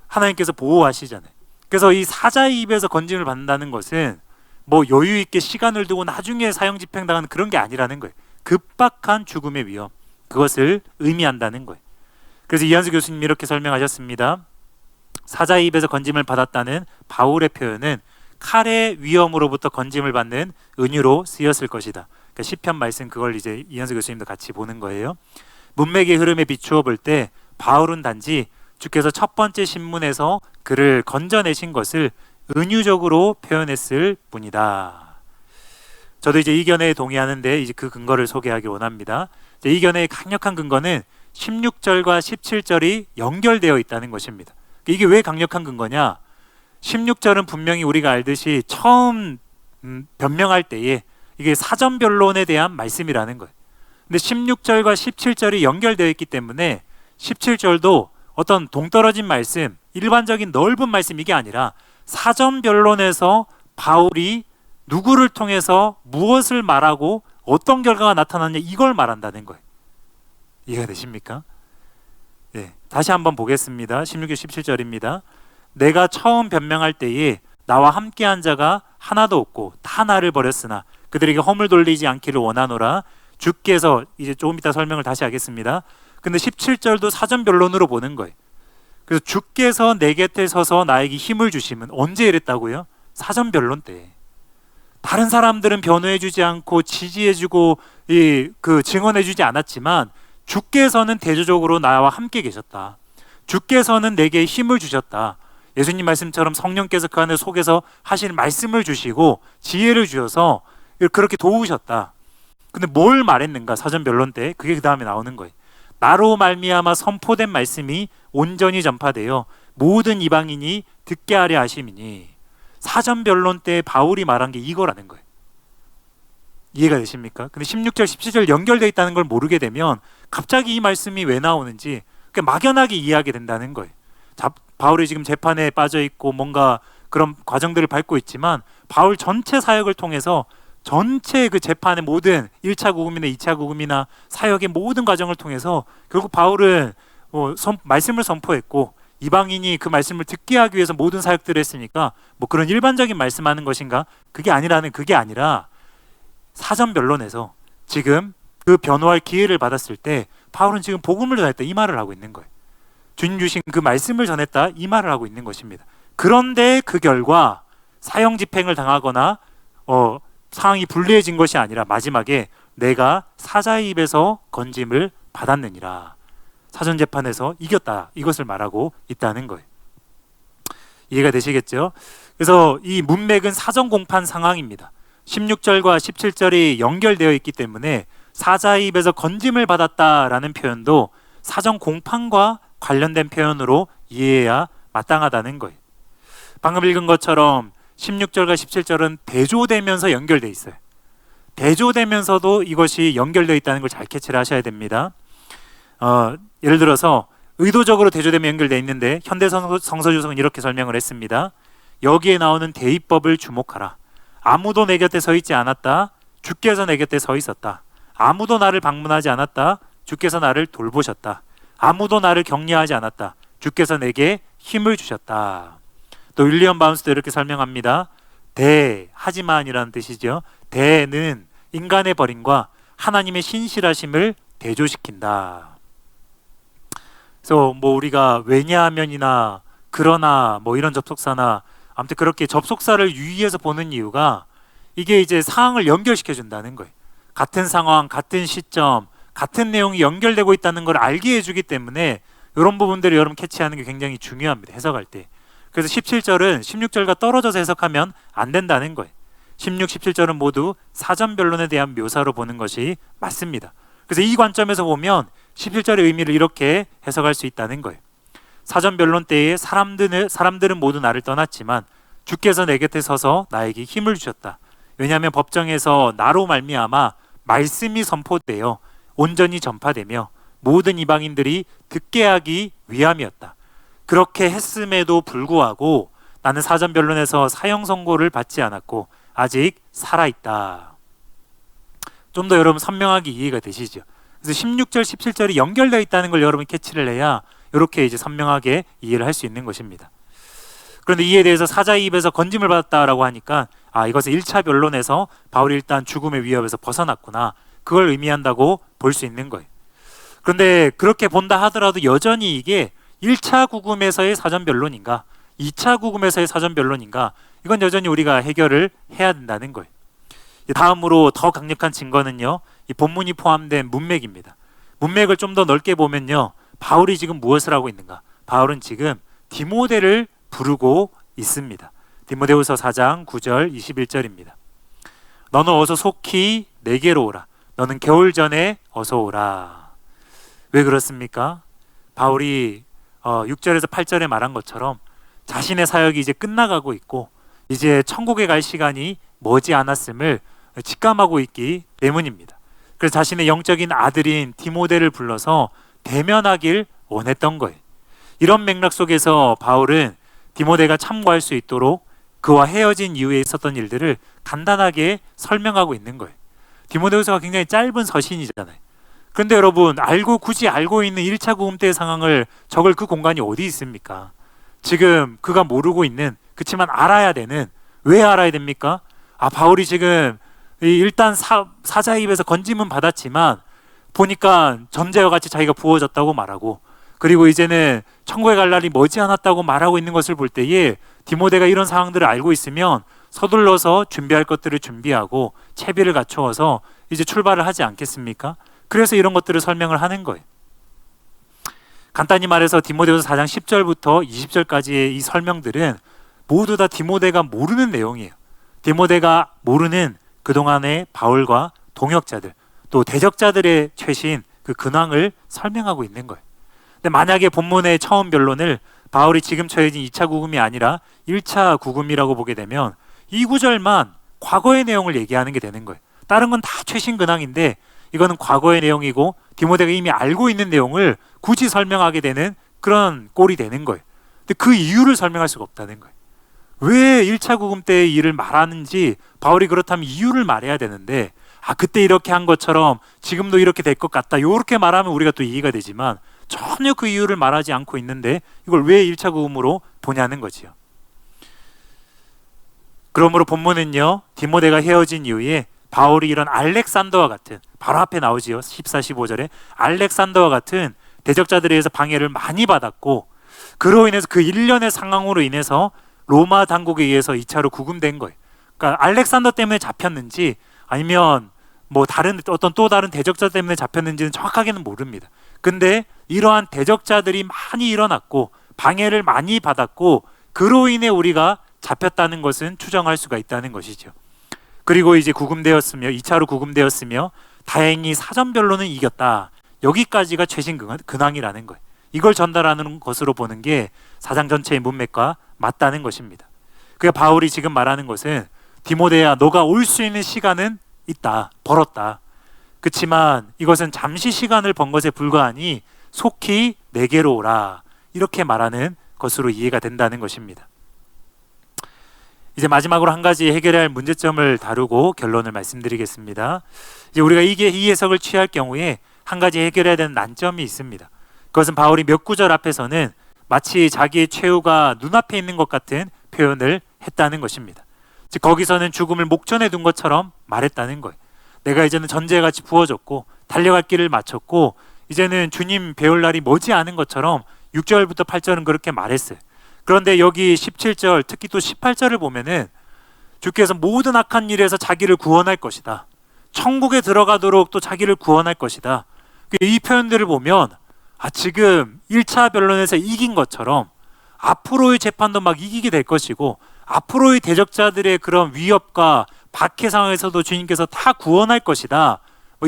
하나님께서 보호하시잖아요. 그래서 이 사자의 입에서 건짐을 받는다는 것은 뭐 여유 있게 시간을 두고 나중에 사형 집행당하는 그런 게 아니라는 거예요. 급박한 죽음의 위험, 그것을 의미한다는 거예요. 그래서 이한수 교수님이 이렇게 설명하셨습니다. 사자의 입에서 건짐을 받았다는 바울의 표현은 칼의 위험으로부터 건짐을 받는 은유로 쓰였을 것이다. 그러니까 시편 말씀, 그걸 이제 이한수 교수님도 같이 보는 거예요. 문맥의 흐름에 비추어 볼 때 바울은 단지 주께서 첫 번째 신문에서 그를 건져내신 것을 은유적으로 표현했을 뿐이다. 저도 이제 이견에 동의하는데 이제 그 근거를 소개하기 원합니다. 이견의 강력한 근거는 16절과 17절이 연결되어 있다는 것입니다. 이게 왜 강력한 근거냐? 16절은 분명히 우리가 알듯이 처음 변명할 때에 이게 사전 변론에 대한 말씀이라는 거예요. 근데 16절과 17절이 연결되어 있기 때문에 17절도 어떤 동떨어진 말씀, 일반적인 넓은 말씀, 이게 아니라 사전 변론에서 바울이 누구를 통해서 무엇을 말하고 어떤 결과가 나타났냐, 이걸 말한다는 거예요. 이해가 되십니까? 네, 다시 한번 보겠습니다. 16절 17절입니다. 내가 처음 변명할 때에 나와 함께한 자가 하나도 없고 다 나를 버렸으나 그들에게 허물 돌리지 않기를 원하노라. 주께서, 이제 조금 이따 설명을 다시 하겠습니다. 근데 17절도 사전 변론으로 보는 거예요. 그래서 주께서 내 곁에 서서 나에게 힘을 주심은 언제 이랬다고요? 사전 변론 때. 다른 사람들은 변호해주지 않고 지지해주고 증언해주지 않았지만 주께서는 대조적으로 나와 함께 계셨다. 주께서는 내게 힘을 주셨다. 예수님 말씀처럼 성령께서 그 안에 속에서 하시는 말씀을 주시고 지혜를 주셔서 그렇게 도우셨다. 근데 뭘 말했는가? 사전 변론 때 그게 그 다음에 나오는 거예요. 나로 말미암아 선포된 말씀이 온전히 전파되어 모든 이방인이 듣게 하려 하심이니. 사전 변론 때 바울이 말한 게 이거라는 거예요. 이해가 되십니까? 근데 16절 17절 연결되어 있다는 걸 모르게 되면 갑자기 이 말씀이 왜 나오는지 막연하게 이해하게 된다는 거예요. 바울이 지금 재판에 빠져 있고 뭔가 그런 과정들을 밟고 있지만 바울 전체 사역을 통해서 전체 그 재판의 모든 1차 구금이나 2차 구금이나 사역의 모든 과정을 통해서 결국 바울은 말씀을 선포했고 이방인이 그 말씀을 듣게 하기 위해서 모든 사역들을 했으니까 뭐 그런 일반적인 말씀하는 것인가? 그게 아니라 사전 변론에서 지금 그 변호할 기회를 받았을 때 바울은 지금 복음을 전했다, 이 말을 하고 있는 거예요. 주님 주신 그 말씀을 전했다, 이 말을 하고 있는 것입니다. 그런데 그 결과 사형 집행을 당하거나 상황이 불리해진 것이 아니라 마지막에 내가 사자의 입에서 건짐을 받았느니라. 사전재판에서 이겼다, 이것을 말하고 있다는 거예요. 이해가 되시겠죠? 그래서 이 문맥은 사전 공판 상황입니다. 16절과 17절이 연결되어 있기 때문에 사자의 입에서 건짐을 받았다라는 표현도 사전 공판과 관련된 표현으로 이해해야 마땅하다는 거예요. 방금 읽은 것처럼 16절과 17절은 대조되면서 연결되어 있어요. 대조되면서도 이것이 연결되어 있다는 걸 잘 캐치를 하셔야 됩니다. 예를 들어서 의도적으로 대조되면 연결되어 있는데 현대성서주석은 이렇게 설명을 했습니다. 여기에 나오는 대입법을 주목하라. 아무도 내 곁에 서 있지 않았다. 주께서 내 곁에 서 있었다. 아무도 나를 방문하지 않았다. 주께서 나를 돌보셨다. 아무도 나를 격려하지 않았다. 주께서 내게 힘을 주셨다. 또 윌리엄 바운스도 이렇게 설명합니다. 하지만이라는 뜻이죠. 대는 인간의 버림과 하나님의 신실하심을 대조시킨다. 그래서 뭐 우리가 왜냐하면이나 그러나 뭐 이런 접속사나 아무튼 그렇게 접속사를 유의해서 보는 이유가 이게 이제 상황을 연결시켜 준다는 거예요. 같은 상황, 같은 시점, 같은 내용이 연결되고 있다는 걸 알게 해주기 때문에 이런 부분들을 여러분 캐치하는 게 굉장히 중요합니다. 해석할 때. 그래서 17절은 16절과 떨어져서 해석하면 안 된다는 거예요. 16, 17절은 모두 사전 변론에 대한 묘사로 보는 것이 맞습니다. 그래서 이 관점에서 보면 17절의 의미를 이렇게 해석할 수 있다는 거예요. 사전 변론 때에 사람들은 모두 나를 떠났지만 주께서 내 곁에 서서 나에게 힘을 주셨다. 왜냐하면 법정에서 나로 말미암아 말씀이 선포되어 온전히 전파되며 모든 이방인들이 듣게 하기 위함이었다. 그렇게 했음에도 불구하고 나는 사전 변론에서 사형 선고를 받지 않았고 아직 살아있다. 좀 더 여러분 선명하게 이해가 되시죠? 그래서 16절, 17절이 연결되어 있다는 걸 여러분 캐치를 해야 이렇게 이제 선명하게 이해를 할 수 있는 것입니다. 그런데 이에 대해서 사자의 입에서 건짐을 받았다라고 하니까 이것은 1차 변론에서 바울이 일단 죽음의 위협에서 벗어났구나, 그걸 의미한다고 볼 수 있는 거예요. 그런데 그렇게 본다 하더라도 여전히 이게 1차 구금에서의 사전 변론인가 2차 구금에서의 사전 변론인가, 이건 여전히 우리가 해결을 해야 된다는 거예요. 다음으로 더 강력한 증거는요, 이 본문이 포함된 문맥입니다. 문맥을 좀 더 넓게 보면요, 바울이 지금 무엇을 하고 있는가? 바울은 지금 디모데를 부르고 있습니다. 디모데후서 4장 9절 21절입니다. 너는 어서 속히 내게로 오라. 너는 겨울 전에 어서 오라. 왜 그렇습니까? 바울이 6절에서 8절에 말한 것처럼 자신의 사역이 이제 끝나가고 있고 이제 천국에 갈 시간이 머지 않았음을 직감하고 있기 때문입니다. 그래서 자신의 영적인 아들인 디모데를 불러서 대면하길 원했던 거예요. 이런 맥락 속에서 바울은 디모데가 참고할 수 있도록 그와 헤어진 이후에 있었던 일들을 간단하게 설명하고 있는 거예요. 디모데후서가 굉장히 짧은 서신이잖아요. 그런데 여러분, 굳이 알고 있는 1차 구금 때의 상황을 적을 그 공간이 어디 있습니까? 지금 그가 모르고 있는, 그렇지만 알아야 되는, 왜 알아야 됩니까? 바울이 지금 일단 사자의 입에서 건짐은 받았지만 보니까 전제와 같이 자기가 부어졌다고 말하고, 그리고 이제는 천국에 갈 날이 머지않았다고 말하고 있는 것을 볼 때에 디모데가 이런 상황들을 알고 있으면 서둘러서 준비할 것들을 준비하고 채비를 갖추어서 이제 출발을 하지 않겠습니까? 그래서 이런 것들을 설명을 하는 거예요. 간단히 말해서 디모데후서 4장 10절부터 20절까지의 이 설명들은 모두 다 디모데가 모르는 내용이에요. 디모데가 모르는 그동안의 바울과 동역자들, 또 대적자들의 최신 그 근황을 설명하고 있는 거예요. 근데 만약에 본문의 처음 변론을 바울이 지금 처해진 2차 구금이 아니라 1차 구금이라고 보게 되면 이 구절만 과거의 내용을 얘기하는 게 되는 거예요. 다른 건 다 최신 근황인데 이거는 과거의 내용이고 디모데가 이미 알고 있는 내용을 굳이 설명하게 되는 그런 꼴이 되는 거예요. 근데 그 이유를 설명할 수가 없다는 거예요. 왜 1차 구금 때의 일을 말하는지 바울이 그렇다면 이유를 말해야 되는데 그때 이렇게 한 것처럼 지금도 이렇게 될 것 같다, 이렇게 말하면 우리가 또 이해가 되지만 전혀 그 이유를 말하지 않고 있는데 이걸 왜 1차 구금으로 보냐는 거지요. 그러므로 본문은요, 디모데가 헤어진 이후에 바울이 이런 알렉산더와 같은, 바로 앞에 나오지요, 14, 15절에 알렉산더와 같은 대적자들에 의해서 방해를 많이 받았고, 그로 인해서 그 일련의 상황으로 인해서 로마 당국에 의해서 2차로 구금된 거예요. 그러니까 알렉산더 때문에 잡혔는지 아니면 뭐 어떤 또 다른 대적자 때문에 잡혔는지는 정확하게는 모릅니다. 근데 이러한 대적자들이 많이 일어났고 방해를 많이 받았고 그로 인해 우리가 잡혔다는 것은 추정할 수가 있다는 것이죠. 그리고 이제 2차로 구금되었으며 다행히 사전 변론은 이겼다. 여기까지가 최신 근황이라는 거예요. 이걸 전달하는 것으로 보는 게 4장 전체의 문맥과 맞다는 것입니다. 그러니까 바울이 지금 말하는 것은 디모데야, 너가 올 수 있는 시간은 있다, 벌었다. 그렇지만 이것은 잠시 시간을 번 것에 불과하니 속히 내게로 오라, 이렇게 말하는 것으로 이해가 된다는 것입니다. 이제 마지막으로 한 가지 해결해야 할 문제점을 다루고 결론을 말씀드리겠습니다. 이제 우리가 이 해석을 취할 경우에 한 가지 해결해야 되는 난점이 있습니다. 그것은 바울이 몇 구절 앞에서는 마치 자기의 최후가 눈앞에 있는 것 같은 표현을 했다는 것입니다. 즉 거기서는 죽음을 목전에 둔 것처럼 말했다는 거예요. 내가 이제는 전제같이 부어졌고 달려갈 길을 마쳤고 이제는 주님 배울 날이 머지않은 것처럼 6절부터 8절은 그렇게 말했어요. 그런데 여기 17절, 특히 또 18절을 보면은 주께서 모든 악한 일에서 자기를 구원할 것이다, 천국에 들어가도록 또 자기를 구원할 것이다, 이 표현들을 보면 지금 1차 변론에서 이긴 것처럼 앞으로의 재판도 막 이기게 될 것이고 앞으로의 대적자들의 그런 위협과 박해 상황에서도 주님께서 다 구원할 것이다,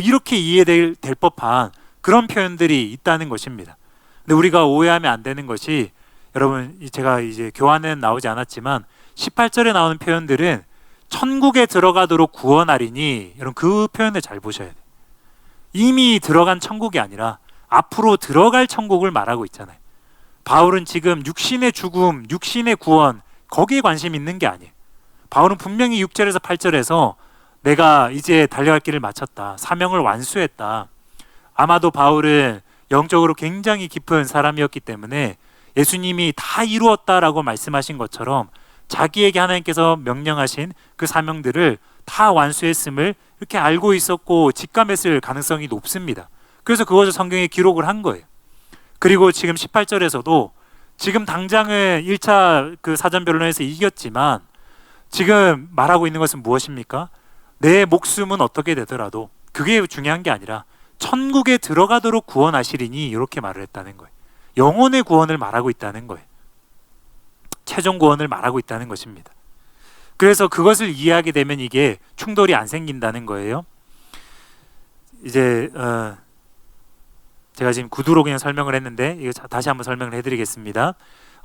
이렇게 이해될 법한 그런 표현들이 있다는 것입니다. 근데 우리가 오해하면 안 되는 것이, 여러분 제가 이제 교환은 나오지 않았지만 18절에 나오는 표현들은 천국에 들어가도록 구원하리니, 여러분 그 표현을 잘 보셔야 돼요. 이미 들어간 천국이 아니라 앞으로 들어갈 천국을 말하고 있잖아요. 바울은 지금 육신의 죽음, 육신의 구원, 거기에 관심이 있는 게 아니에요. 바울은 분명히 6절에서 8절에서 내가 이제 달려갈 길을 마쳤다, 사명을 완수했다. 아마도 바울은 영적으로 굉장히 깊은 사람이었기 때문에 예수님이 다 이루었다라고 말씀하신 것처럼 자기에게 하나님께서 명령하신 그 사명들을 다 완수했음을 이렇게 알고 있었고 직감했을 가능성이 높습니다. 그래서 그것을 성경에 기록을 한 거예요. 그리고 지금 18절에서도 지금 당장은 1차 그 사전 변론에서 이겼지만 지금 말하고 있는 것은 무엇입니까? 내 목숨은 어떻게 되더라도 그게 중요한 게 아니라 천국에 들어가도록 구원하시리니 이렇게 말을 했다는 거예요. 영혼의 구원을 말하고 있다는 거예요. 최종 구원을 말하고 있다는 것입니다. 그래서 그것을 이해하게 되면 이게 충돌이 안 생긴다는 거예요. 이제 제가 지금 구두로 그냥 설명을 했는데 이거 다시 한번 설명을 해드리겠습니다.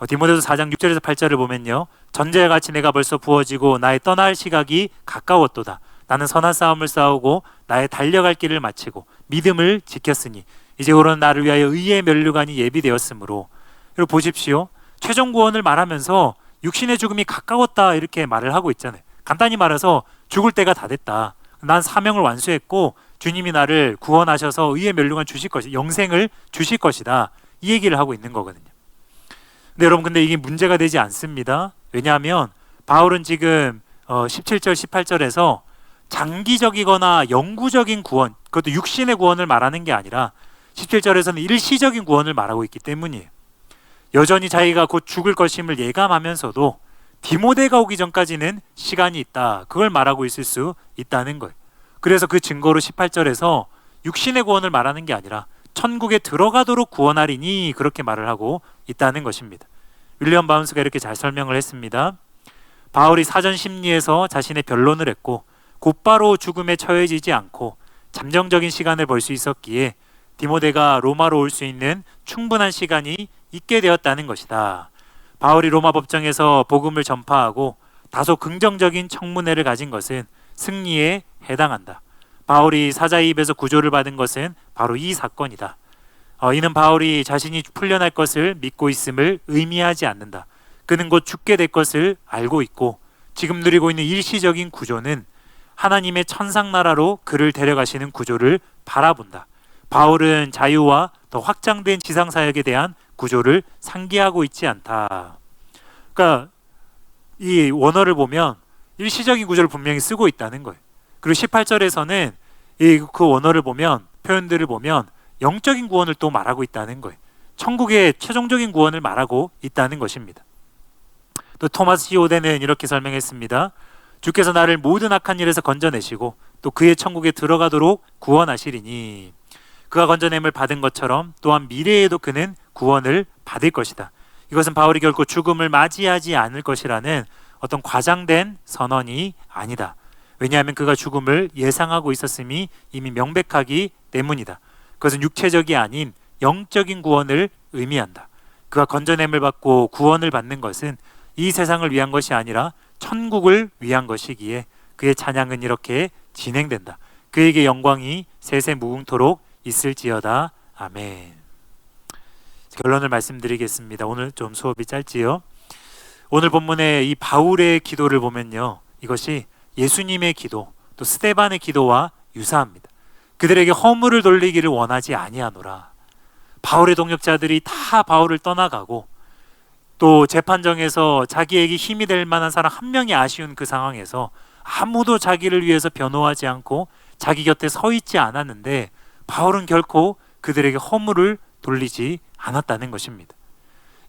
디모데후서 4장 6절에서 8절을 보면요, 전제와 같이 내가 벌써 부어지고 나의 떠날 시각이 가까웠도다. 나는 선한 싸움을 싸우고 나의 달려갈 길을 마치고 믿음을 지켰으니 이제로는 나를 위하여 의의 면류관이 예비되었으므로. 그리고 보십시오, 최종 구원을 말하면서 육신의 죽음이 가까웠다 이렇게 말을 하고 있잖아요. 간단히 말해서 죽을 때가 다 됐다. 난 사명을 완수했고 주님이 나를 구원하셔서 의의 면류관 주실 것이다, 영생을 주실 것이다, 이 얘기를 하고 있는 거거든요. 근데 여러분, 근데 이게 문제가 되지 않습니다. 왜냐하면 바울은 지금 17절 18절에서 장기적이거나 영구적인 구원, 그것도 육신의 구원을 말하는 게 아니라 17절에서는 일시적인 구원을 말하고 있기 때문이에요. 여전히 자기가 곧 죽을 것임을 예감하면서도 디모데가 오기 전까지는 시간이 있다, 그걸 말하고 있을 수 있다는 거예요. 그래서 그 증거로 18절에서 육신의 구원을 말하는 게 아니라 천국에 들어가도록 구원하리니 그렇게 말을 하고 있다는 것입니다. 윌리엄 바운스가 이렇게 잘 설명을 했습니다. 바울이 사전 심리에서 자신의 변론을 했고 곧바로 죽음에 처해지지 않고 잠정적인 시간을 벌 수 있었기에 디모데가 로마로 올 수 있는 충분한 시간이 있게 되었다는 것이다. 바울이 로마 법정에서 복음을 전파하고 다소 긍정적인 청문회를 가진 것은 승리에 해당한다. 바울이 사자의 입에서 구조를 받은 것은 바로 이 사건이다. 이는 바울이 자신이 풀려날 것을 믿고 있음을 의미하지 않는다. 그는 곧 죽게 될 것을 알고 있고 지금 누리고 있는 일시적인 구조는 하나님의 천상나라로 그를 데려가시는 구조를 바라본다. 바울은 자유와 더 확장된 지상사역에 대한 구조를 상기하고 있지 않다. 그러니까 이 원어를 보면 일시적인 구조를 분명히 쓰고 있다는 거예요. 그리고 18절에서는 그 원어를 보면, 표현들을 보면 영적인 구원을 또 말하고 있다는 거예요. 천국의 최종적인 구원을 말하고 있다는 것입니다. 또 토마스 시오데는 이렇게 설명했습니다. 주께서 나를 모든 악한 일에서 건져내시고 또 그의 천국에 들어가도록 구원하시리니 그가 건져냄을 받은 것처럼 또한 미래에도 그는 구원을 받을 것이다. 이것은 바울이 결코 죽음을 맞이하지 않을 것이라는 어떤 과장된 선언이 아니다. 왜냐하면 그가 죽음을 예상하고 있었음이 이미 명백하기 때문이다. 그것은 육체적이 아닌 영적인 구원을 의미한다. 그가 건져냄을 받고 구원을 받는 것은 이 세상을 위한 것이 아니라 천국을 위한 것이기에 그의 찬양은 이렇게 진행된다. 그에게 영광이 세세 무궁토록 있을지어다. 아멘. 결론을 말씀드리겠습니다. 오늘 좀 수업이 짧지요. 오늘 본문의 이 바울의 기도를 보면요, 이것이 예수님의 기도, 또 스데반의 기도와 유사합니다. 그들에게 허물을 돌리기를 원하지 아니하노라. 바울의 동역자들이 다 바울을 떠나가고 또 재판정에서 자기에게 힘이 될 만한 사람 한 명이 아쉬운 그 상황에서 아무도 자기를 위해서 변호하지 않고 자기 곁에 서 있지 않았는데 바울은 결코 그들에게 허물을 돌리지 않았다는 것입니다.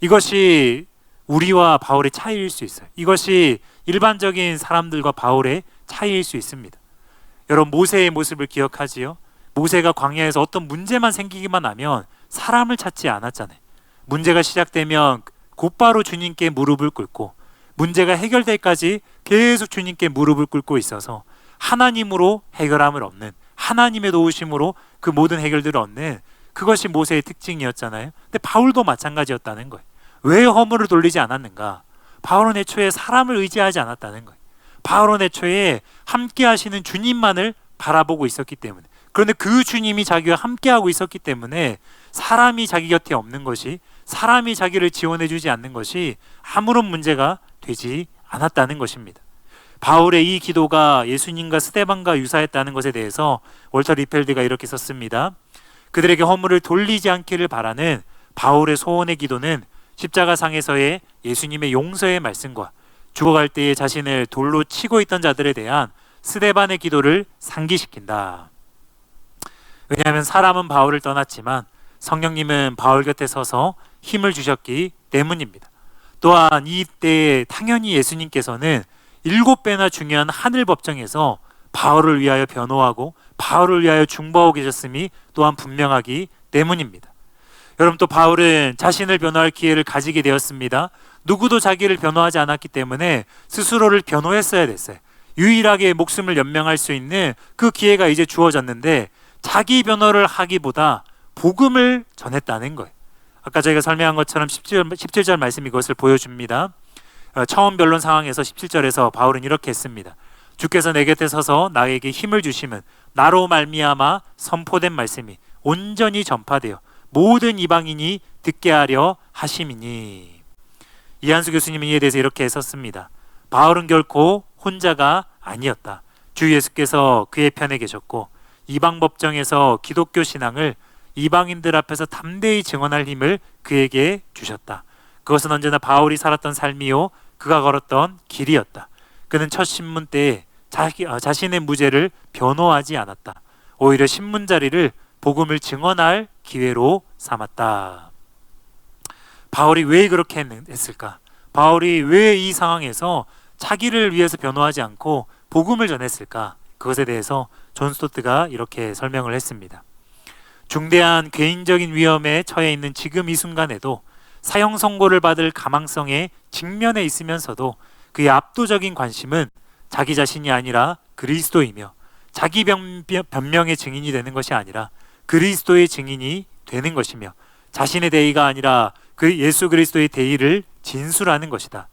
이것이 우리와 바울의 차이일 수 있어요. 이것이 일반적인 사람들과 바울의 차이일 수 있습니다. 여러분, 모세의 모습을 기억하지요? 모세가 광야에서 어떤 문제만 생기기만 하면 사람을 찾지 않았잖아요. 문제가 시작되면 곧바로 주님께 무릎을 꿇고 문제가 해결될 때까지 계속 주님께 무릎을 꿇고 있어서 하나님으로 해결함을 얻는, 하나님의 도우심으로 그 모든 해결들을 얻는, 그것이 모세의 특징이었잖아요. 근데 바울도 마찬가지였다는 거예요. 왜 허물을 돌리지 않았는가? 바울은 애초에 사람을 의지하지 않았다는 거예요. 바울은 애초에 함께 하시는 주님만을 바라보고 있었기 때문에, 그런데 그 주님이 자기와 함께하고 있었기 때문에 사람이 자기 곁에 없는 것이, 사람이 자기를 지원해 주지 않는 것이 아무런 문제가 되지 않았다는 것입니다. 바울의 이 기도가 예수님과 스데반과 유사했다는 것에 대해서 월터 리펠드가 이렇게 썼습니다. 그들에게 허물을 돌리지 않기를 바라는 바울의 소원의 기도는 십자가상에서의 예수님의 용서의 말씀과 죽어갈 때에 자신을 돌로 치고 있던 자들에 대한 스데반의 기도를 상기시킨다. 왜냐하면 사람은 바울을 떠났지만 성령님은 바울 곁에 서서 힘을 주셨기 때문입니다. 또한 이때에 당연히 예수님께서는 7배나 중요한 하늘 법정에서 바울을 위하여 변호하고 바울을 위하여 중보하고 계셨음이 또한 분명하기 때문입니다. 여러분, 또 바울은 자신을 변호할 기회를 가지게 되었습니다. 누구도 자기를 변호하지 않았기 때문에 스스로를 변호했어야 됐어요. 유일하게 목숨을 연명할 수 있는 그 기회가 이제 주어졌는데 자기 변호를 하기보다 복음을 전했다는 거예요. 아까 저희가 설명한 것처럼 17절 말씀이 그것을 보여줍니다. 처음 변론 상황에서 17절에서 바울은 이렇게 했습니다. 주께서 내 곁에 서서 나에게 힘을 주심은 나로 말미암아 선포된 말씀이 온전히 전파되어 모든 이방인이 듣게 하려 하심이니. 이한수 교수님은 이에 대해서 이렇게 썼습니다. 바울은 결코 혼자가 아니었다. 주 예수께서 그의 편에 계셨고 이방 법정에서 기독교 신앙을 이방인들 앞에서 담대히 증언할 힘을 그에게 주셨다. 그것은 언제나 바울이 살았던 삶이요 그가 걸었던 길이었다. 그는 첫 신문 때에 자신의 무죄를 변호하지 않았다. 오히려 신문 자리를 복음을 증언할 기회로 삼았다. 바울이 왜 그렇게 했을까? 바울이 왜 이 상황에서 자기를 위해서 변호하지 않고 복음을 전했을까? 그것에 대해서 존 스토트가 이렇게 설명을 했습니다. 중대한 개인적인 위험에 처해 있는 지금 이 순간에도 사형 선고를 받을 가망성에 직면해 있으면서도 그의 압도적인 관심은 자기 자신이 아니라 그리스도이며 자기 변명의 증인이 되는 것이 아니라 그리스도의 증인이 되는 것이며 자신의 대의가 아니라 그 예수 그리스도의 대의를 진술하는 것이다.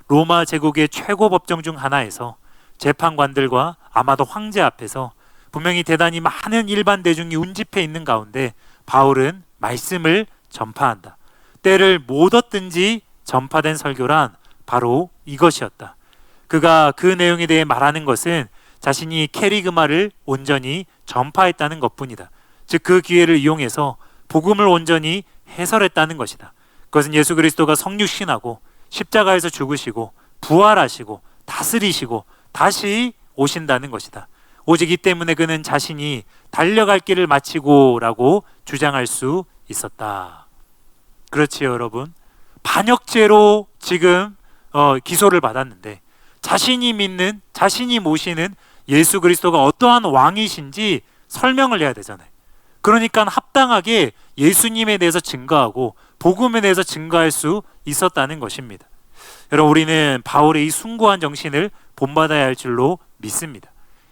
로마 제국의 최고 법정 중 하나에서 재판관들과 아마도 황제 앞에서 분명히 대단히 많은 일반 대중이 운집해 있는 가운데 바울은 말씀을 전파한다. 때를 못 얻든지 전파된 설교란 바로 이것이었다. 그가 그 내용에 대해 말하는 것은 자신이 캐리그마를 온전히 전파했다는 것뿐이다. 즉 그 기회를 이용해서 복음을 온전히 해설했다는 것이다. 그것은 예수 그리스도가 성육신하고 십자가에서 죽으시고 부활하시고 다스리시고 다시 오신다는 것이다. 오직 이 때문에 그는 자신이 달려갈 길을 마치고라고 주장할 수 있었다. 그렇지요, 여러분. 반역죄로 지금 기소를 받았는데 자신이 믿는, 자신이 모시는 예수 그리스도가 어떠한 왕이신지 설명을 해야 되잖아요. 그러니까 합당하게 예수님에 대해서 증거하고 복음에 대해서 증거할 수 있었다는 것입니다. 여러분, 우리는 바울의 이 숭고한 정신을 본받아야 할 줄로 믿습니다.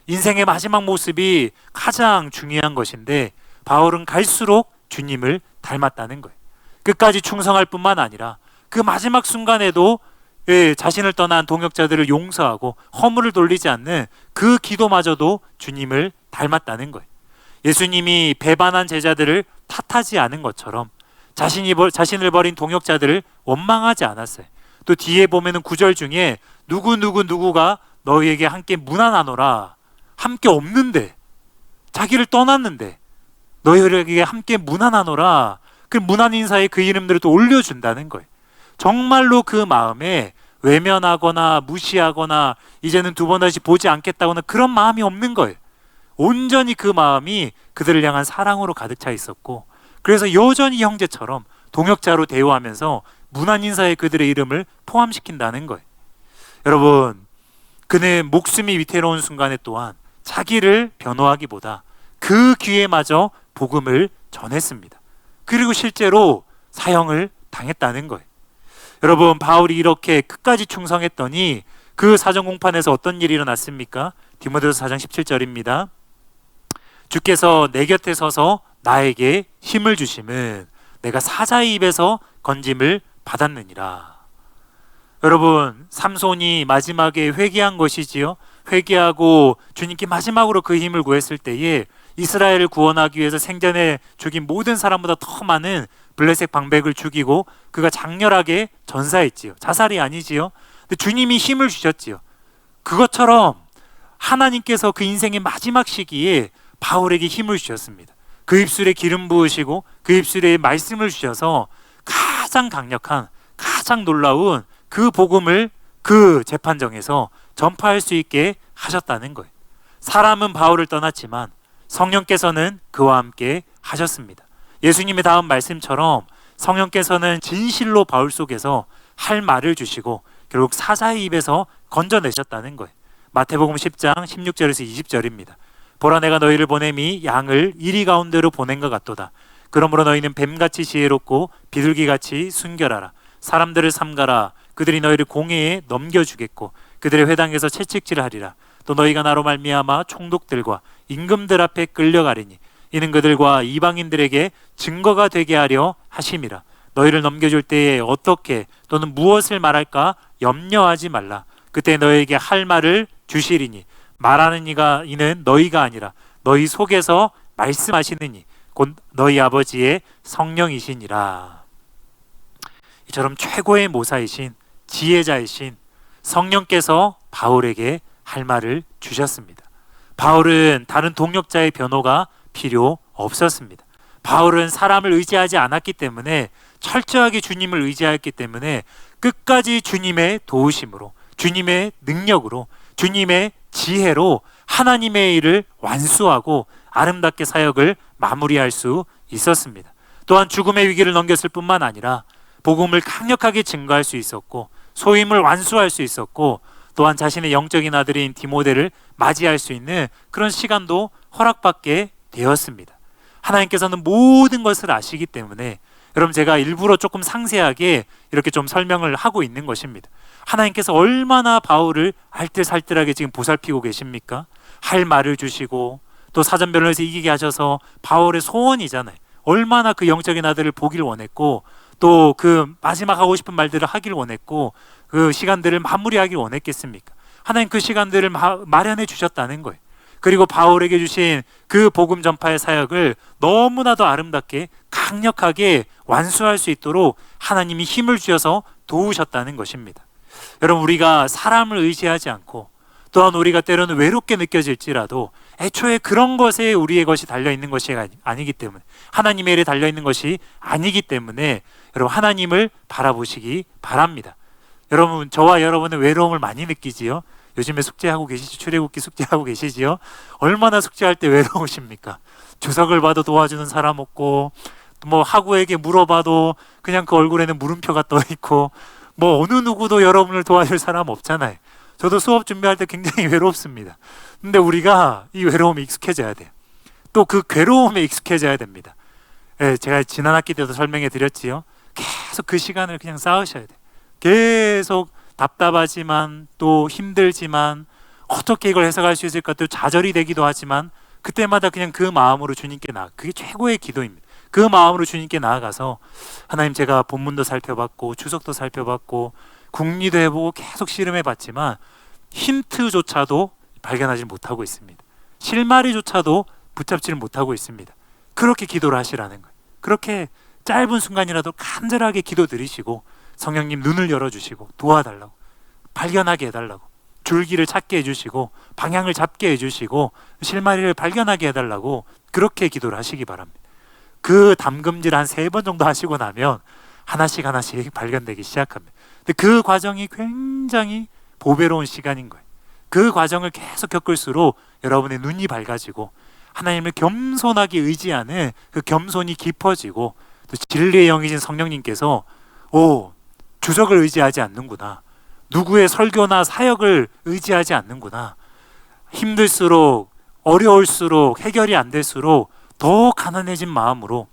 인생의 마지막 모습이 가장 중요한 것인데 바울은 갈수록 주님을 닮았다는 거예요. 끝까지 충성할 뿐만 아니라 그 마지막 순간에도 자신을 떠난 동역자들을 용서하고 허물을 돌리지 않는 그 기도마저도 주님을 닮았다는 거예요. 예수님이 배반한 제자들을 탓하지 않은 것처럼 자신을 버린 동역자들을 원망하지 않았어요. 또 뒤에 보면은 9절 중에 누구가 너희에게 함께 문안하노라. 함께 없는데, 자기를 떠났는데 너희에게 함께 문안하노라. 그 문안 인사에 그 이름들을 또 올려준다는 거예요. 정말로 그 마음에 외면하거나 무시하거나 이제는 두 번 다시 보지 않겠다거나 그런 마음이 없는 거예요. 온전히 그 마음이 그들을 향한 사랑으로 가득 차 있었고, 그래서 여전히 형제처럼 동역자로 대우하면서 문안 인사에 그들의 이름을 포함시킨다는 거예요. 여러분, 그는 목숨이 위태로운 순간에 또한 자기를 변호하기보다 그 기회마저 복음을 전했습니다. 그리고 실제로 사형을 당했다는 거예요. 여러분, 바울이 이렇게 끝까지 충성했더니 그 사정 공판에서 어떤 일이 일어났습니까? 디모데후서 4장 17절입니다. 주께서 내 곁에 서서 나에게 힘을 주심은 내가 사자의 입에서 건짐을 받았느니라. 여러분, 삼손이 마지막에 회개한 것이지요. 회개하고 주님께 마지막으로 그 힘을 구했을 때에 이스라엘을 구원하기 위해서 생전에 죽인 모든 사람보다 더 많은 블레셋 방백을 죽이고 그가 장렬하게 전사했지요. 자살이 아니지요. 근데 주님이 힘을 주셨지요. 그것처럼 하나님께서 그 인생의 마지막 시기에 바울에게 힘을 주셨습니다. 그 입술에 기름 부으시고 그 입술에 말씀을 주셔서 가장 강력한, 가장 놀라운 그 복음을 그 재판정에서 전파할 수 있게 하셨다는 거예요. 사람은 바울을 떠났지만 성령께서는 그와 함께 하셨습니다. 예수님의 다음 말씀처럼 성령께서는 진실로 바울 속에서 할 말을 주시고 결국 사자의 입에서 건져내셨다는 거예요. 마태복음 10장 16절에서 20절입니다. 보라, 내가 너희를 보냄이 양을 이리 가운데로 보낸 것 같도다. 그러므로 너희는 뱀같이 지혜롭고 비둘기같이 순결하라. 사람들을 삼가라. 그들이 너희를 공회에 넘겨주겠고 그들의 회당에서 채찍질하리라. 또 너희가 나로 말미암아 총독들과 임금들 앞에 끌려가리니 이는 그들과 이방인들에게 증거가 되게 하려 하심이라. 너희를 넘겨줄 때에 어떻게 또는 무엇을 말할까 염려하지 말라. 그때 너희에게 할 말을 주시리니 말하는 이가 이는 너희가 아니라 너희 속에서 말씀하시느니 곧 너희 아버지의 성령이시니라. 이처럼 최고의 모사이신 지혜자이신 성령께서 바울에게 할 말을 주셨습니다. 바울은 다른 동역자의 변호가 필요 없었습니다. 바울은 사람을 의지하지 않았기 때문에, 철저하게 주님을 의지하였기 때문에 끝까지 주님의 도우심으로, 주님의 능력으로, 주님의 지혜로 하나님의 일을 완수하고 아름답게 사역을 마무리할 수 있었습니다. 또한 죽음의 위기를 넘겼을 뿐만 아니라 복음을 강력하게 증거할 수 있었고 소임을 완수할 수 있었고 또한 자신의 영적인 아들인 디모데를 맞이할 수 있는 그런 시간도 허락받게 되었습니다. 하나님께서는 모든 것을 아시기 때문에, 여러분, 제가 일부러 조금 상세하게 이렇게 좀 설명을 하고 있는 것입니다. 하나님께서 얼마나 바울을 알뜰살뜰하게 지금 보살피고 계십니까? 할 말을 주시고 또 사전변론에서 이기게 하셔서 바울의 소원이잖아요. 얼마나 그 영적인 아들을 보길 원했고 또 그 마지막 하고 싶은 말들을 하길 원했고 그 시간들을 마무리하길 원했겠습니까? 하나님 그 시간들을 마련해 주셨다는 거예요. 그리고 바울에게 주신 그 복음 전파의 사역을 너무나도 아름답게 강력하게 완수할 수 있도록 하나님이 힘을 주셔서 도우셨다는 것입니다. 여러분, 우리가 사람을 의지하지 않고 또한 우리가 때로는 외롭게 느껴질지라도 애초에 그런 것에 우리의 것이 달려있는 것이 아니기 때문에, 하나님의 일에 달려있는 것이 아니기 때문에 여러분, 하나님을 바라보시기 바랍니다. 여러분, 저와 여러분은 외로움을 많이 느끼지요? 요즘에 숙제하고 계시죠? 출애굽기 숙제하고 계시지요? 얼마나 숙제할 때 외로우십니까? 주석을 봐도 도와주는 사람 없고 뭐 학우에게 물어봐도 그냥 그 얼굴에는 물음표가 떠있고 뭐 어느 누구도 여러분을 도와줄 사람 없잖아요. 저도 수업 준비할 때 굉장히 외롭습니다. 근데 우리가 이 외로움에 익숙해져야 돼요. 또 그 괴로움에 익숙해져야 됩니다. 예, 제가 지난 학기 때도 설명해 드렸지요. 계속 그 시간을 그냥 쌓으셔야 돼요. 계속 답답하지만 또 힘들지만 어떻게 이걸 해석할 수 있을까 또 좌절이 되기도 하지만 그때마다 그냥 그 마음으로 주님께 그게 최고의 기도입니다. 그 마음으로 주님께 나아가서 하나님, 제가 본문도 살펴봤고 주석도 살펴봤고 국리도 해보고 계속 씨름해봤지만 힌트조차도 발견하지 못하고 있습니다. 실마리조차도 붙잡지를 못하고 있습니다. 그렇게 기도를 하시라는 거예요. 그렇게 짧은 순간이라도 간절하게 기도 드리시고 성령님 눈을 열어주시고 도와달라고, 발견하게 해달라고, 줄기를 찾게 해주시고 방향을 잡게 해주시고 실마리를 발견하게 해달라고 그렇게 기도를 하시기 바랍니다. 그 담금질 한 3번 정도 하시고 나면 하나씩 발견되기 시작합니다. 근데 그 과정이 굉장히 보배로운 시간인 거예요. 그 과정을 계속 겪을수록 여러분의 눈이 밝아지고 하나님을 겸손하게 의지하는 그 겸손이 깊어지고 또 진리의 영이신 성령님께서 주석을 의지하지 않는구나, 누구의 설교나 사역을 의지하지 않는구나, 힘들수록 어려울수록 해결이 안 될수록 더 가난해진 마음으로,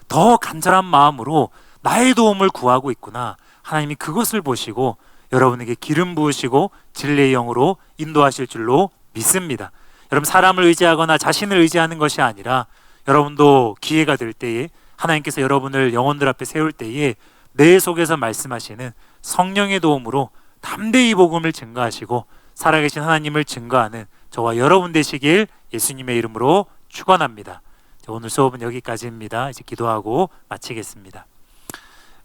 더 간절한 마음으로 나의 도움을 구하고 있구나, 하나님이 그것을 보시고 여러분에게 기름 부으시고 진리의 영으로 인도하실 줄로 믿습니다. 여러분, 사람을 의지하거나 자신을 의지하는 것이 아니라 여러분도 기회가 될 때에, 하나님께서 여러분을 영혼들 앞에 세울 때에 내 속에서 말씀하시는 성령의 도움으로 담대히 복음을 증거하시고 살아계신 하나님을 증거하는 저와 여러분 되시길 예수님의 이름으로 축원합니다. 오늘 수업은 여기까지입니다. 이제 기도하고 마치겠습니다.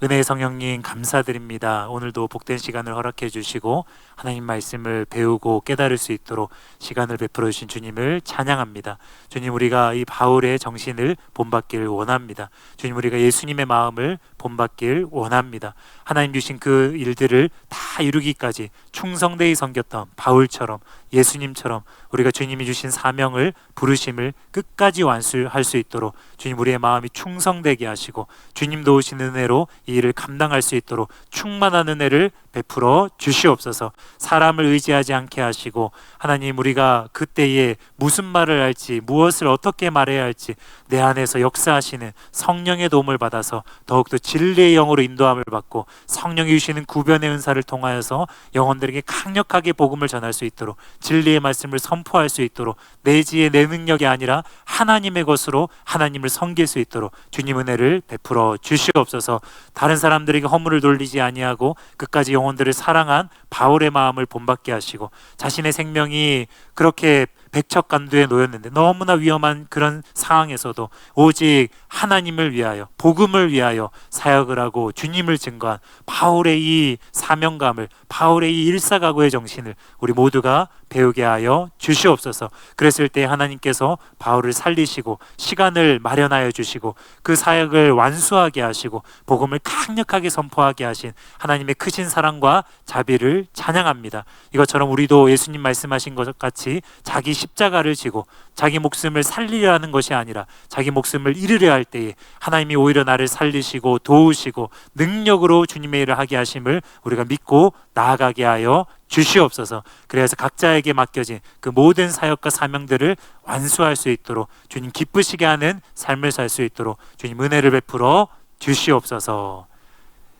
은혜의 성령님 감사드립니다. 오늘도 복된 시간을 허락해 주시고 하나님 말씀을 배우고 깨달을 수 있도록 시간을 베풀어 주신 주님을 찬양합니다. 주님, 우리가 이 바울의 정신을 본받기를 원합니다. 주님, 우리가 예수님의 마음을 본받길 원합니다. 하나님 주신 그 일들을 다 이루기까지 충성되이 섬겼던 바울처럼, 예수님처럼 우리가 주님이 주신 사명을, 부르심을 끝까지 완수할 수 있도록 주님, 우리의 마음이 충성되게 하시고 주님 도우신 은혜로 이 일을 감당할 수 있도록 충만한 은혜를 베풀어 주시옵소서. 사람을 의지하지 않게 하시고 하나님, 우리가 그때에 무슨 말을 할지, 무엇을 어떻게 말해야 할지 내 안에서 역사하시는 성령의 도움을 받아서 더욱더 진리의 영으로 인도함을 받고 성령이 주시는 구변의 은사를 통하여서 영혼들에게 강력하게 복음을 전할 수 있도록, 진리의 말씀을 선포할 수 있도록, 내 지혜 내 능력이 아니라 하나님의 것으로 하나님을 섬길 수 있도록 주님 은혜를 베풀어 주시옵소서. 다른 사람들에게 허물을 돌리지 아니하고 끝까지 영혼들을 사랑한 바울의 마음을 본받게 하시고, 자신의 생명이 그렇게 백척간두에 놓였는데 너무나 위험한 그런 상황에서도 오직 하나님을 위하여, 복음을 위하여 사역을 하고 주님을 증거한 바울의 이 사명감을, 바울의 이 일사각오의 정신을 우리 모두가 배우게 하여 주시옵소서. 그랬을 때 하나님께서 바울을 살리시고 시간을 마련하여 주시고 그 사역을 완수하게 하시고 복음을 강력하게 선포하게 하신 하나님의 크신 사랑과 자비를 찬양합니다. 이것처럼 우리도 예수님 말씀하신 것 같이 자기 십자가를 지고 자기 목숨을 살리려는 것이 아니라 자기 목숨을 잃으려 할 때에 하나님이 오히려 나를 살리시고 도우시고 능력으로 주님의 일을 하게 하심을 우리가 믿고 나아가게 하여 주시옵소서. 그래서 각자에게 맡겨진 그 모든 사역과 사명들을 완수할 수 있도록 주님 기쁘시게 하는 삶을 살 수 있도록 주님 은혜를 베풀어 주시옵소서.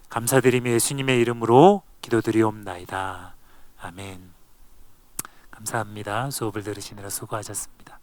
감사드리며 예수님의 이름으로 기도드리옵나이다. 아멘. 감사합니다. 수업을 들으시느라 수고하셨습니다.